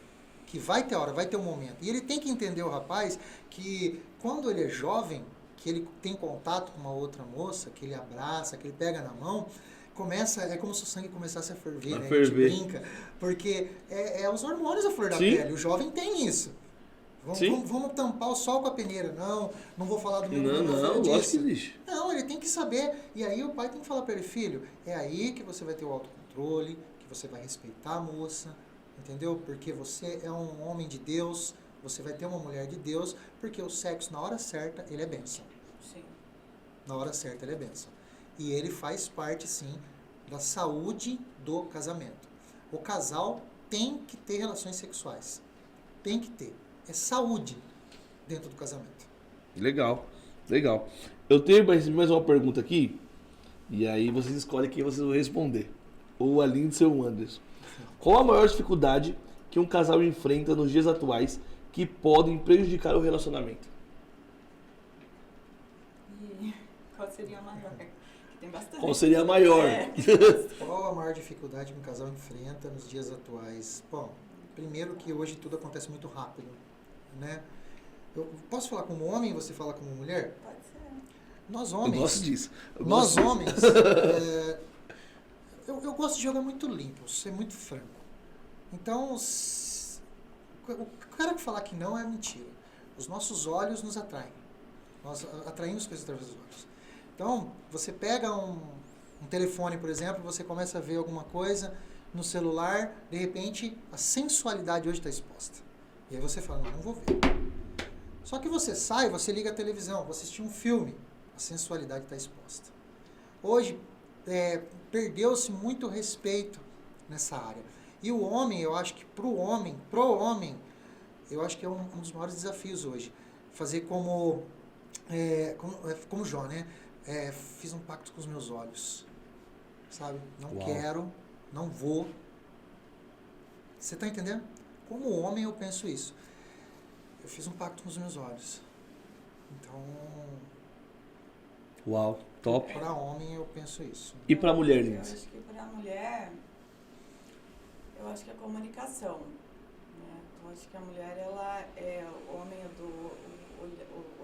que vai ter a hora, vai ter o momento. E ele tem que entender, o rapaz, que quando ele é jovem, que ele tem contato com uma outra moça, que ele abraça, que ele pega na mão, é como se o sangue começasse a ferver, né? A gente brinca, porque é os hormônios à flor da pele, o jovem tem isso. Vamos tampar o sol com a peneira. Não vou falar do meu Não, lógico que existe. Não, ele tem que saber. E aí o pai tem que falar para ele, filho, é aí que você vai ter o autocontrole, que você vai respeitar a moça, entendeu? Porque você é um homem de Deus, você vai ter uma mulher de Deus, porque o sexo, na hora certa, ele é bênção. Sim. Na hora certa, ele é bênção. E ele faz parte, sim, da saúde do casamento. O casal tem que ter relações sexuais. Tem que ter. É saúde dentro do casamento. Legal. Eu tenho mais uma pergunta aqui, e aí vocês escolhem quem vocês vão responder. Ou a Lindsay ou o Anderson. Qual a maior dificuldade que um casal enfrenta nos dias atuais que podem prejudicar o relacionamento? E qual seria a maior? Tem bastante. Qual seria a maior? Qual a maior dificuldade que um casal enfrenta nos dias atuais? Bom, primeiro que hoje tudo acontece muito rápido, né? Eu posso falar como homem e você fala como mulher? Pode ser. Nós homens... Eu gosto disso. Eu gosto de jogar muito limpo, ser muito franco. Então, o cara que falar que não é mentira. Os nossos olhos nos atraem. Nós atraímos coisas através dos olhos. Então, você pega um telefone, por exemplo, você começa a ver alguma coisa no celular, de repente, a sensualidade hoje está exposta. E aí você fala, não vou ver. Só que você sai, você liga a televisão, você assistir um filme, a sensualidade está exposta. Hoje, perdeu-se muito respeito nessa área. E o homem, eu acho que pro homem, eu acho que é um dos maiores desafios hoje. Fazer como Jó, né? Fiz um pacto com os meus olhos. Sabe? Não quero, não vou. Você está entendendo? Como homem eu penso isso. Eu fiz um pacto com os meus olhos. Então... Uau, top. Para homem eu penso isso. E para mulher, Eu Lindsay? acho que para mulher, eu acho que a comunicação. Né? Eu acho que a mulher, ela é o homem é do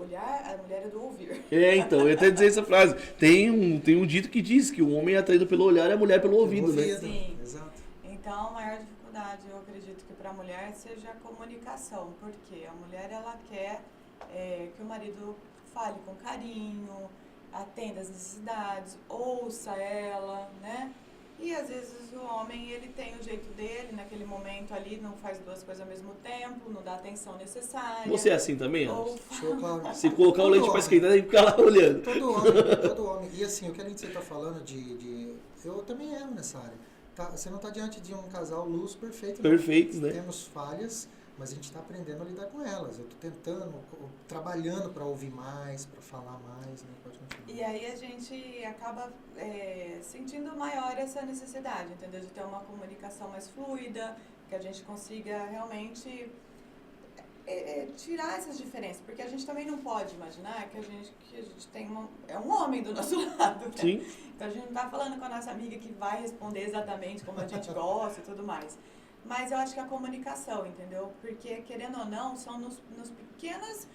olhar, a mulher é do ouvir. Então, eu ia até dizer essa frase. Tem um dito que diz que o homem é atraído pelo olhar e a mulher pelo ouvido, né? Sim. Exato. Então, a maior dificuldade, eu acredito que para a mulher seja a comunicação, porque a mulher, ela quer que o marido fale com carinho, atenda às necessidades, ouça ela, né? E às vezes o homem, ele tem o jeito dele, naquele momento ali, não faz duas coisas ao mesmo tempo, não dá a atenção necessária. Você é assim também, Anderson? Claro. Se colocar o leite para esquentar, tem que ficar lá olhando. Todo homem. E assim, o que a gente está falando eu também erro nessa área. Você não está diante de um casal luz perfeito. Perfeito, né? Temos falhas, mas a gente está aprendendo a lidar com elas. Eu estou tentando, trabalhando para ouvir mais, para falar mais. Né? Pode continuar. E aí a gente acaba sentindo maior essa necessidade, entendeu? De ter uma comunicação mais fluida, que a gente consiga realmente tirar essas diferenças. Porque a gente também não pode imaginar que a gente tem um homem do nosso lado. Né? Sim. Então a gente não está falando com a nossa amiga que vai responder exatamente como a gente gosta e tudo mais. Mas eu acho que a comunicação, entendeu? Porque, querendo ou não, são nos pequenos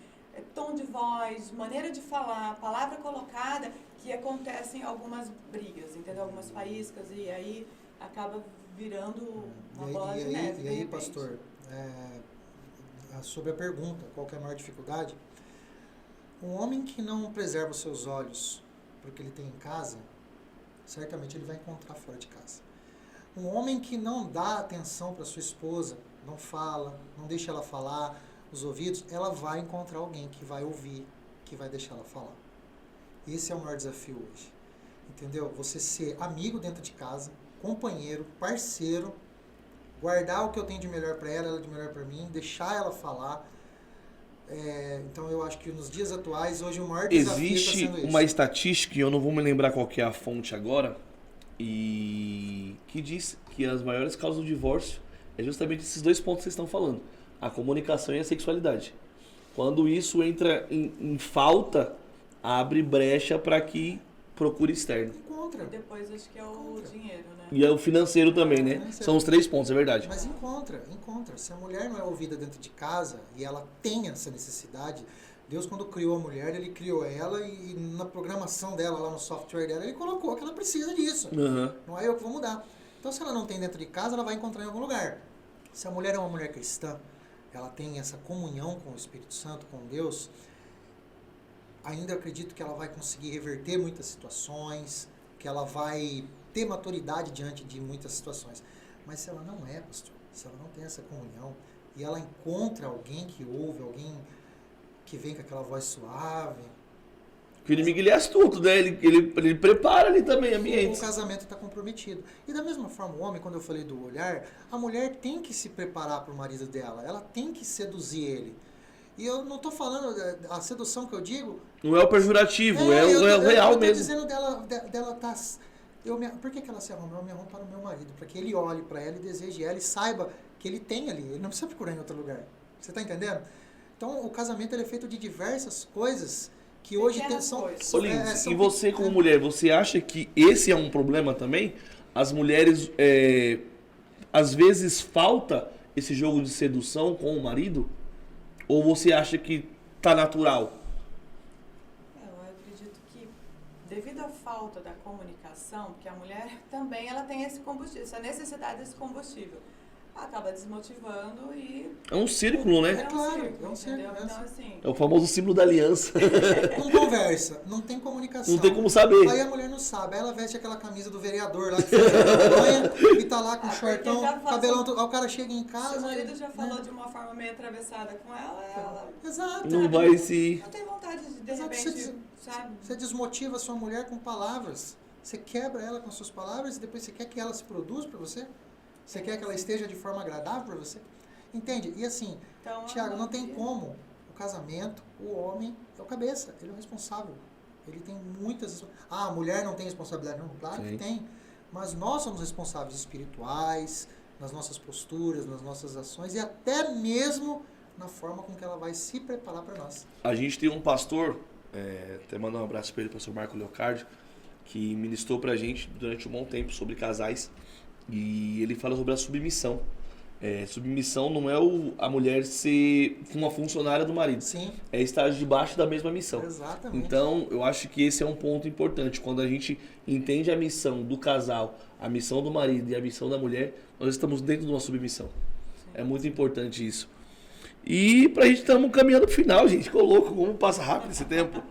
tom de voz, maneira de falar, palavra colocada, que acontecem algumas brigas, entendeu? Algumas faíscas, e aí acaba virando uma bola de neve. E aí, pastor, sobre a pergunta, qual que é a maior dificuldade? Um homem que não preserva os seus olhos porque ele tem em casa, certamente ele vai encontrar fora de casa. Um homem que não dá atenção para sua esposa, não fala, não deixa ela falar, os ouvidos, ela vai encontrar alguém que vai ouvir, que vai deixar ela falar. Esse é o maior desafio hoje. Entendeu? Você ser amigo dentro de casa, companheiro, parceiro, guardar o que eu tenho de melhor para ela, ela de melhor para mim, deixar ela falar. Então eu acho que nos dias atuais, hoje o maior desafio está Existe sendo uma isso. estatística, e eu não vou me lembrar qual que é a fonte agora, e que diz que as maiores causas do divórcio é justamente esses dois pontos que vocês estão falando. A comunicação e a sexualidade. Quando isso entra em falta, abre brecha para que procure externo. Encontra. E depois acho que é o dinheiro, né? E é o financeiro também, né? Financeiro. São os 3 pontos, é verdade. Mas encontra. Se a mulher não é ouvida dentro de casa e ela tem essa necessidade, Deus quando criou a mulher, ele criou ela e na programação dela, lá no software dela, ele colocou que ela precisa disso. Uhum. Não é eu que vou mudar. Então se ela não tem dentro de casa, ela vai encontrar em algum lugar. Se a mulher é uma mulher cristã, ela tem essa comunhão com o Espírito Santo, com Deus, ainda acredito que ela vai conseguir reverter muitas situações, que ela vai ter maturidade diante de muitas situações. Mas se ela não é, pastor, se ela não tem essa comunhão, e ela encontra alguém que ouve, alguém que vem com aquela voz suave, Porque o inimigo ele é astuto, né? Ele prepara ali também o ambientes. casamento está comprometido. E da mesma forma, o homem, quando eu falei do olhar, a mulher tem que se preparar para o marido dela, ela tem que seduzir ele. E eu não estou falando, a sedução que eu digo... Não é o pejorativo, é o real eu tô mesmo. dizendo dela tá... Por que ela se arruma? Eu me arrumo para o meu marido, para que ele olhe para ela e deseje ela e saiba que ele tem ali. Ele não precisa procurar em outro lugar. Você está entendendo? Então, o casamento ele é feito de diversas coisas que hoje são... Ô, Lindsay, e você como mulher, você acha que esse é um problema também? As mulheres, às vezes, falta esse jogo de sedução com o marido? Ou você acha que tá natural? Eu acredito que devido à falta da comunicação, porque a mulher também ela tem esse combustível, essa necessidade desse combustível, acaba desmotivando e... É um círculo, né? É claro, entendeu? Então, assim... É o famoso símbolo da aliança. Não conversa, não tem comunicação. Não tem como saber. Aí a mulher não sabe, aí ela veste aquela camisa do vereador lá que fez campanha e tá lá com shortão, cabelão, aí o cara chega em casa... Se o marido já falou de uma forma meio atravessada com ela... Exato. Não vai se... Não tem vontade de Exato, repente, sabe? Você desmotiva a sua mulher com palavras. Você quebra ela com as suas palavras e depois você quer que ela se produza para você? Você quer que ela esteja de forma agradável para você? Entende? E assim, Então, Tiago, não tem como. O casamento, o homem é o cabeça, ele é o responsável. Ele tem muitas... a mulher não tem responsabilidade? Não, claro Sim. que tem. Mas nós somos responsáveis espirituais, nas nossas posturas, nas nossas ações e até mesmo na forma com que ela vai se preparar para nós. A gente tem um pastor, até mandar um abraço para ele, pastor Marco Leocardio, que ministrou pra gente durante um bom tempo sobre casais. E ele fala sobre a submissão. Submissão não é a mulher ser uma funcionária do marido. Sim. É estar debaixo da mesma missão. Exatamente. Então, eu acho que esse é um ponto importante. Quando a gente entende a missão do casal, a missão do marido e a missão da mulher, nós estamos dentro de uma submissão. É muito importante isso. E pra gente estamos caminhando pro final, gente. Ficou louco, como passa rápido esse tempo.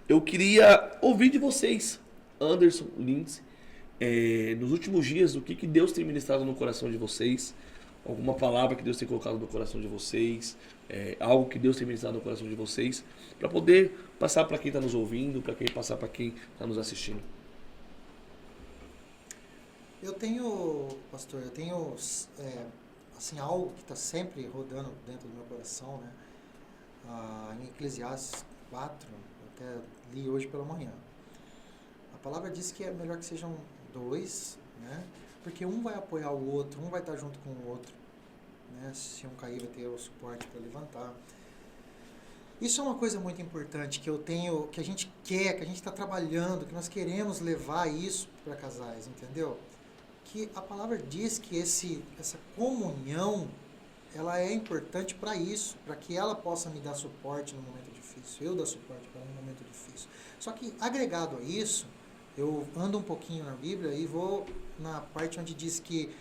Eu queria ouvir de vocês, Anderson, Lindsay, nos últimos dias, o que Deus tem ministrado no coração de vocês, alguma palavra que Deus tem colocado no coração de vocês, algo que Deus tem ministrado no coração de vocês, para poder passar para quem está nos ouvindo, para quem passar para quem está nos assistindo. Eu tenho, pastor, assim, algo que está sempre rodando dentro do meu coração, né? Em Eclesiastes 4, eu até li hoje pela manhã. A palavra diz que é melhor que sejam 2, né? Porque um vai apoiar o outro, um vai estar junto com o outro, né? Se um cair, vai ter o suporte para levantar. Isso é uma coisa muito importante que eu tenho, que a gente quer, que a gente está trabalhando, que nós queremos levar isso para casais, entendeu? Que a palavra diz que essa comunhão, ela é importante para isso, para que ela possa me dar suporte no momento difícil, eu dar suporte para ela no momento difícil. Só que agregado a isso, eu ando um pouquinho na Bíblia e vou na parte onde diz que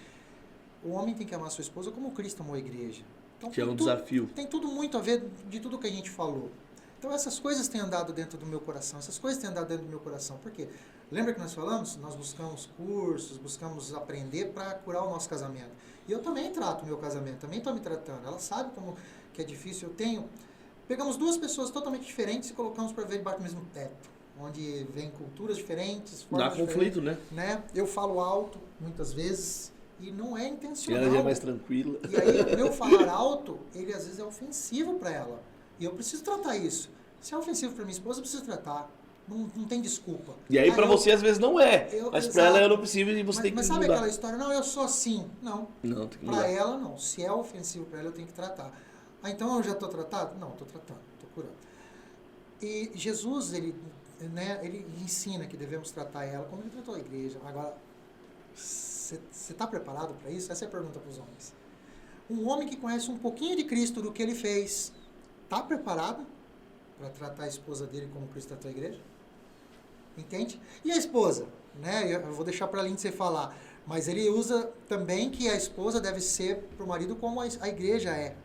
o homem tem que amar sua esposa como Cristo amou a igreja. Então, Que é um desafio. Tem tudo muito a ver de tudo que a gente falou. Então essas coisas têm andado dentro do meu coração, Por quê? Lembra que nós falamos? Nós buscamos cursos, buscamos aprender para curar o nosso casamento. E eu também trato o meu casamento, também estou me tratando. Ela sabe que é difícil, pegamos duas pessoas totalmente diferentes e colocamos para ver debaixo do mesmo teto, onde vem culturas diferentes, formas Dá conflito, né? Eu falo alto, muitas vezes, e não é E intencional. ela já é mais tranquila. E aí, o meu falar alto, ele às vezes é ofensivo para ela. E eu preciso tratar isso. Se é ofensivo para minha esposa, eu preciso tratar. Não tem desculpa. E aí pra você às vezes não é, mas pra ela eu não preciso e você tem que Mas mudar. sabe aquela história, não, eu sou assim. Não, Não, tem que pra mudar. ela não. Se é ofensivo pra ela, eu tenho que tratar. Ah, então eu já estou tratado? Não, estou tratando, estou curando. E Jesus, ele ensina que devemos tratar ela como ele tratou a igreja. Agora, você está preparado para isso? Essa é a pergunta para os homens. Um homem que conhece um pouquinho de Cristo, do que ele fez, está preparado para tratar a esposa dele como Cristo tratou a igreja? Entende? E a esposa? Né? Eu vou deixar para a Lindsay falar. Mas ele usa também que a esposa deve ser para o marido como a igreja é.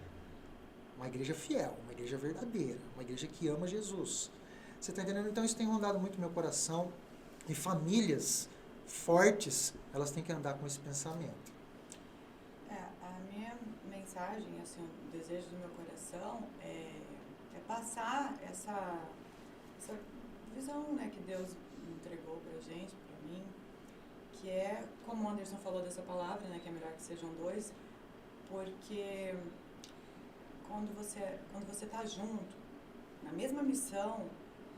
Uma igreja fiel, uma igreja verdadeira, uma igreja que ama Jesus. Você está entendendo? Então isso tem rondado muito meu coração. E famílias fortes, elas têm que andar com esse pensamento. A minha mensagem, assim, o desejo do meu coração é passar essa visão, né, que Deus entregou pra gente, pra mim, que é, como o Anderson falou dessa palavra, né, que é melhor que sejam dois, porque quando você tá junto, na mesma missão,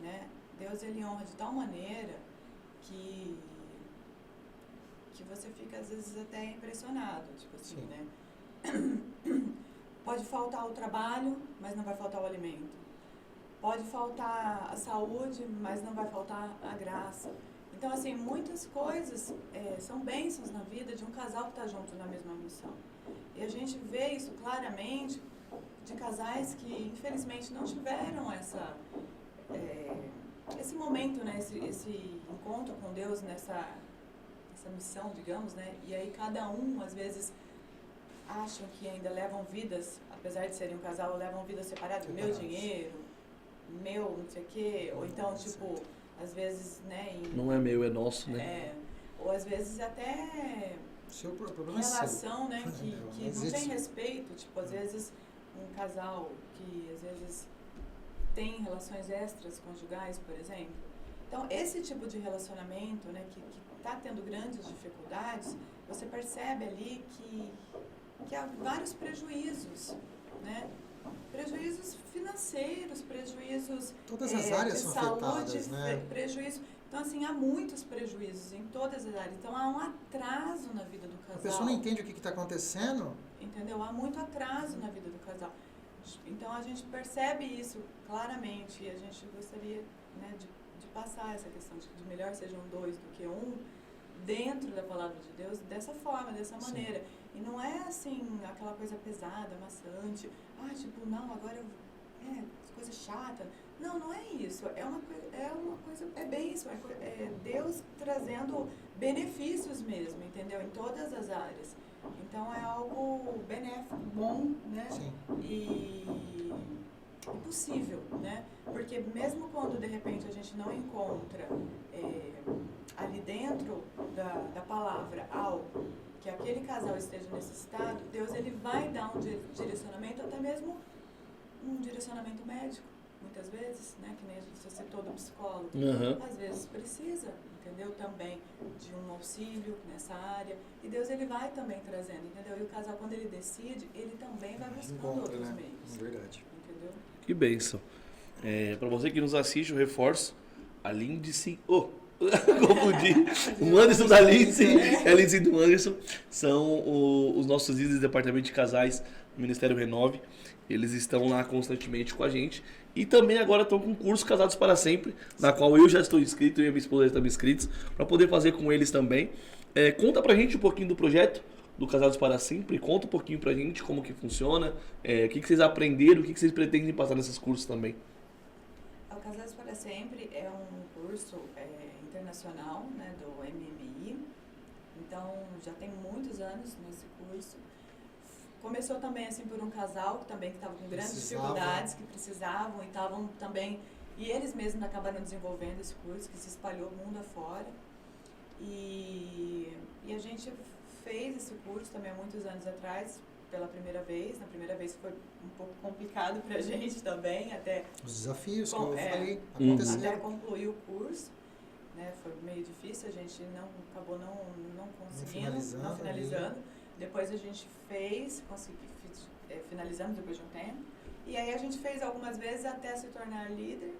né, Deus ele honra de tal maneira que você fica às vezes até impressionado, tipo assim, Sim. né? Pode faltar o trabalho, mas não vai faltar o alimento. Pode faltar a saúde, mas não vai faltar a graça. Então, assim, muitas coisas são bênçãos na vida de um casal que está junto na mesma missão. E a gente vê isso claramente de casais que, infelizmente, não tiveram esse momento, né? Esse encontro com Deus nessa missão, digamos, né? E aí cada um, às vezes, acham que ainda levam vidas, apesar de serem um casal, levam vidas separadas, meu dinheiro, meu não sei o quê, ou então, tipo, às vezes, né, Não é meu, é nosso, né? ou às vezes até Seu problema em relação, né, que não tem existe. respeito, tipo, às vezes um casal que, às vezes, tem relações extras conjugais, por exemplo. Então, esse tipo de relacionamento, né, que está tendo grandes dificuldades, você percebe ali que há vários prejuízos, né? Prejuízos financeiros, prejuízos Todas as áreas de são saúde, afetadas, né? prejuízo. Então, assim, há muitos prejuízos em todas as áreas. Então, há um atraso na vida do casal. A pessoa não entende o que está acontecendo. Entendeu? Há muito atraso na vida do casal. Então, a gente percebe isso claramente e a gente gostaria, né, de passar essa questão de que melhor sejam dois do que um dentro da palavra de Deus dessa forma, dessa maneira. Sim. E não é assim, aquela coisa pesada, maçante. Tipo, não, agora coisa chata. Não, não é isso. É uma coisa, é bem isso. É Deus trazendo benefícios mesmo, entendeu? Em todas as áreas. Então é algo benéfico, bom, né? Sim. E possível, né? Porque mesmo quando de repente a gente não encontra ali dentro da palavra algo que aquele casal esteja necessitado, Deus ele vai dar um direcionamento, até mesmo um direcionamento médico, muitas vezes, né? Que nem você citou do psicólogo. Uhum. Às vezes precisa, entendeu? Também de um auxílio nessa área. E Deus ele vai também trazendo, entendeu? E o casal, quando ele decide, ele também vai buscando outros meios. Verdade. Entendeu? Que bênção. Para você que nos assiste, eu reforço a Lindsay. Confundi. O Anderson da Lindsay e a Lindsay do Anderson são os nossos líderes do departamento de casais do Ministério Renove. Eles estão lá constantemente com a gente. E também agora estão com o curso Casados para Sempre, na qual eu já estou inscrito e a minha esposa já estão inscritos, para poder fazer com eles também. Conta pra gente um pouquinho do projeto do Casados para Sempre. Conta um pouquinho pra gente como que funciona, o que vocês aprenderam, o que vocês pretendem passar nesses cursos também. O Casados para Sempre é um curso internacional, né, do MMI. Então, já tem muitos anos nesse curso. Começou também assim por um casal que estava com grandes dificuldades, que precisavam e estavam também... E eles mesmos acabaram desenvolvendo esse curso, que se espalhou o mundo afora. E a gente fez esse curso também há muitos anos atrás, pela primeira vez. Na primeira vez foi um pouco complicado pra gente também, até... Os desafios que eu falei Até aconteceram. concluir o curso, né? Foi meio difícil, a gente acabou não conseguindo, não finalizando. Depois a gente finalizamos depois de um tempo. E aí a gente fez algumas vezes até se tornar líder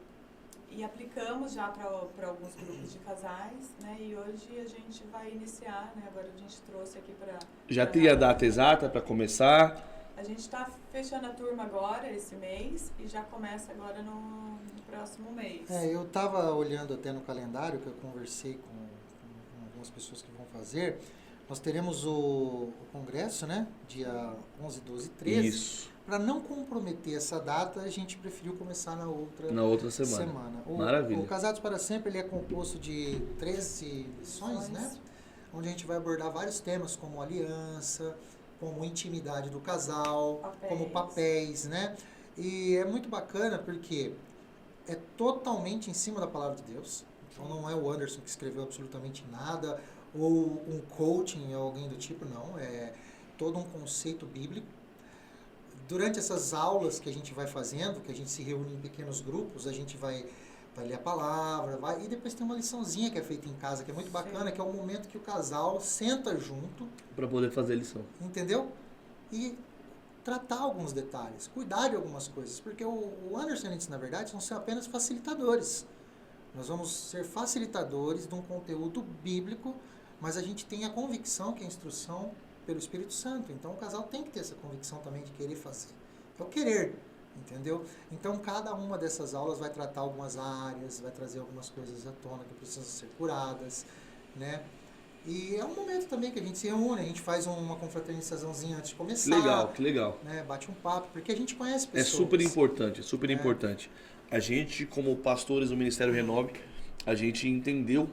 e aplicamos já para alguns grupos de casais, né? E hoje a gente vai iniciar, né? Agora a gente trouxe aqui para... Já tem a data exata para começar? A gente está fechando a turma agora, esse mês, e já começa agora no próximo mês. Eu estava olhando até no calendário, que eu conversei com algumas pessoas que vão fazer. Nós teremos o congresso, né? Dia 11, 12 e 13. Isso. Para não comprometer essa data, a gente preferiu começar na outra semana. Maravilha. O Casados para Sempre ele é composto de 13 lições, né? Onde a gente vai abordar vários temas, como aliança, como intimidade do casal, como papéis, né? E é muito bacana porque é totalmente em cima da palavra de Deus. Então não é o Anderson que escreveu absolutamente nada, ou um coaching, alguém do tipo, não. É todo um conceito bíblico. Durante essas aulas que a gente vai fazendo, que a gente se reúne em pequenos grupos, a gente vai ler a palavra, e depois tem uma liçãozinha que é feita em casa, que é muito bacana, que é o momento que o casal senta junto. Para poder fazer a lição. Entendeu? E tratar alguns detalhes, cuidar de algumas coisas, porque o Anderson e a Lindsay, na verdade, vão ser apenas facilitadores. Nós vamos ser facilitadores de um conteúdo bíblico, mas a gente tem a convicção que a instrução pelo Espírito Santo. Então o casal tem que ter essa convicção também de querer fazer. É o querer, entendeu? Então cada uma dessas aulas vai tratar algumas áreas, vai trazer algumas coisas à tona que precisam ser curadas, né? E é um momento também que a gente se reúne, a gente faz uma confraternizaçãozinha antes de começar. Que legal. Né? Bate um papo, porque a gente conhece pessoas. É super importante. A gente, como pastores do Ministério Renove, a gente entendeu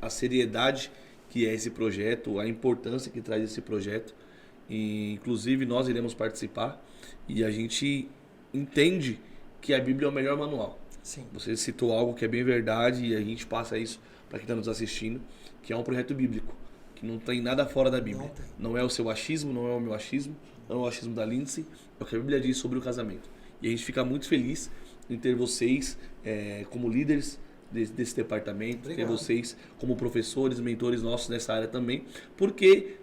a seriedade que é esse projeto, a importância que traz esse projeto. E, inclusive, nós iremos participar e a gente entende que a Bíblia é o melhor manual. Sim. Você citou algo que é bem verdade e a gente passa isso para quem está nos assistindo, que é um projeto bíblico, que não tem nada fora da Bíblia. Não é o seu achismo, não é o meu achismo, não é o achismo da Lindsay, é o que a Bíblia diz sobre o casamento. E a gente fica muito feliz em ter vocês como líderes desse departamento, Obrigado. ter vocês como professores, mentores nossos nessa área também, porque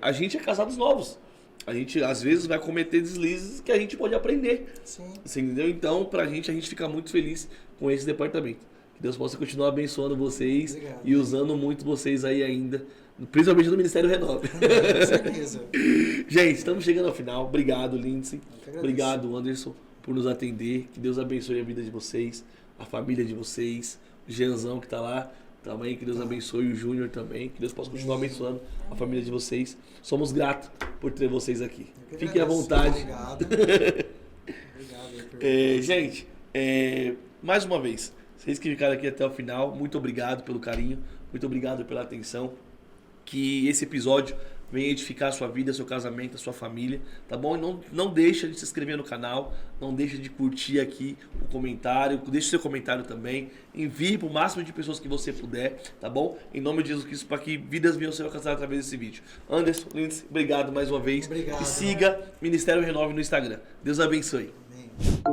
a gente é casados novos. A gente às vezes vai cometer deslizes que a gente pode aprender. Sim. Você entendeu? Então, pra gente, a gente fica muito feliz com esse departamento. Que Deus possa continuar abençoando vocês. Obrigado. E usando muito vocês aí ainda, principalmente no Ministério Renove. Com certeza. Gente, estamos chegando ao final. Obrigado, Lindsay. Obrigado, Anderson, por nos atender. Que Deus abençoe a vida de vocês, a família de vocês, o Jeanzão que está lá também, que Deus abençoe o Júnior também, que Deus possa continuar abençoando a família de vocês. Somos gratos por ter vocês aqui. Fiquem à vontade. Obrigado. Gente, mais uma vez, vocês que ficaram aqui até o final, muito obrigado pelo carinho, muito obrigado pela atenção. Que esse episódio venha edificar a sua vida, seu casamento, a sua família, tá bom? E não deixa de se inscrever no canal, não deixa de curtir aqui o comentário, deixa o seu comentário também, envie para o máximo de pessoas que você puder, tá bom? Em nome de Jesus Cristo, para que vidas venham ser alcançadas através desse vídeo. Anderson, Lindsay, obrigado mais uma vez. Obrigado. E siga Ministério Renove no Instagram. Deus abençoe. Amém.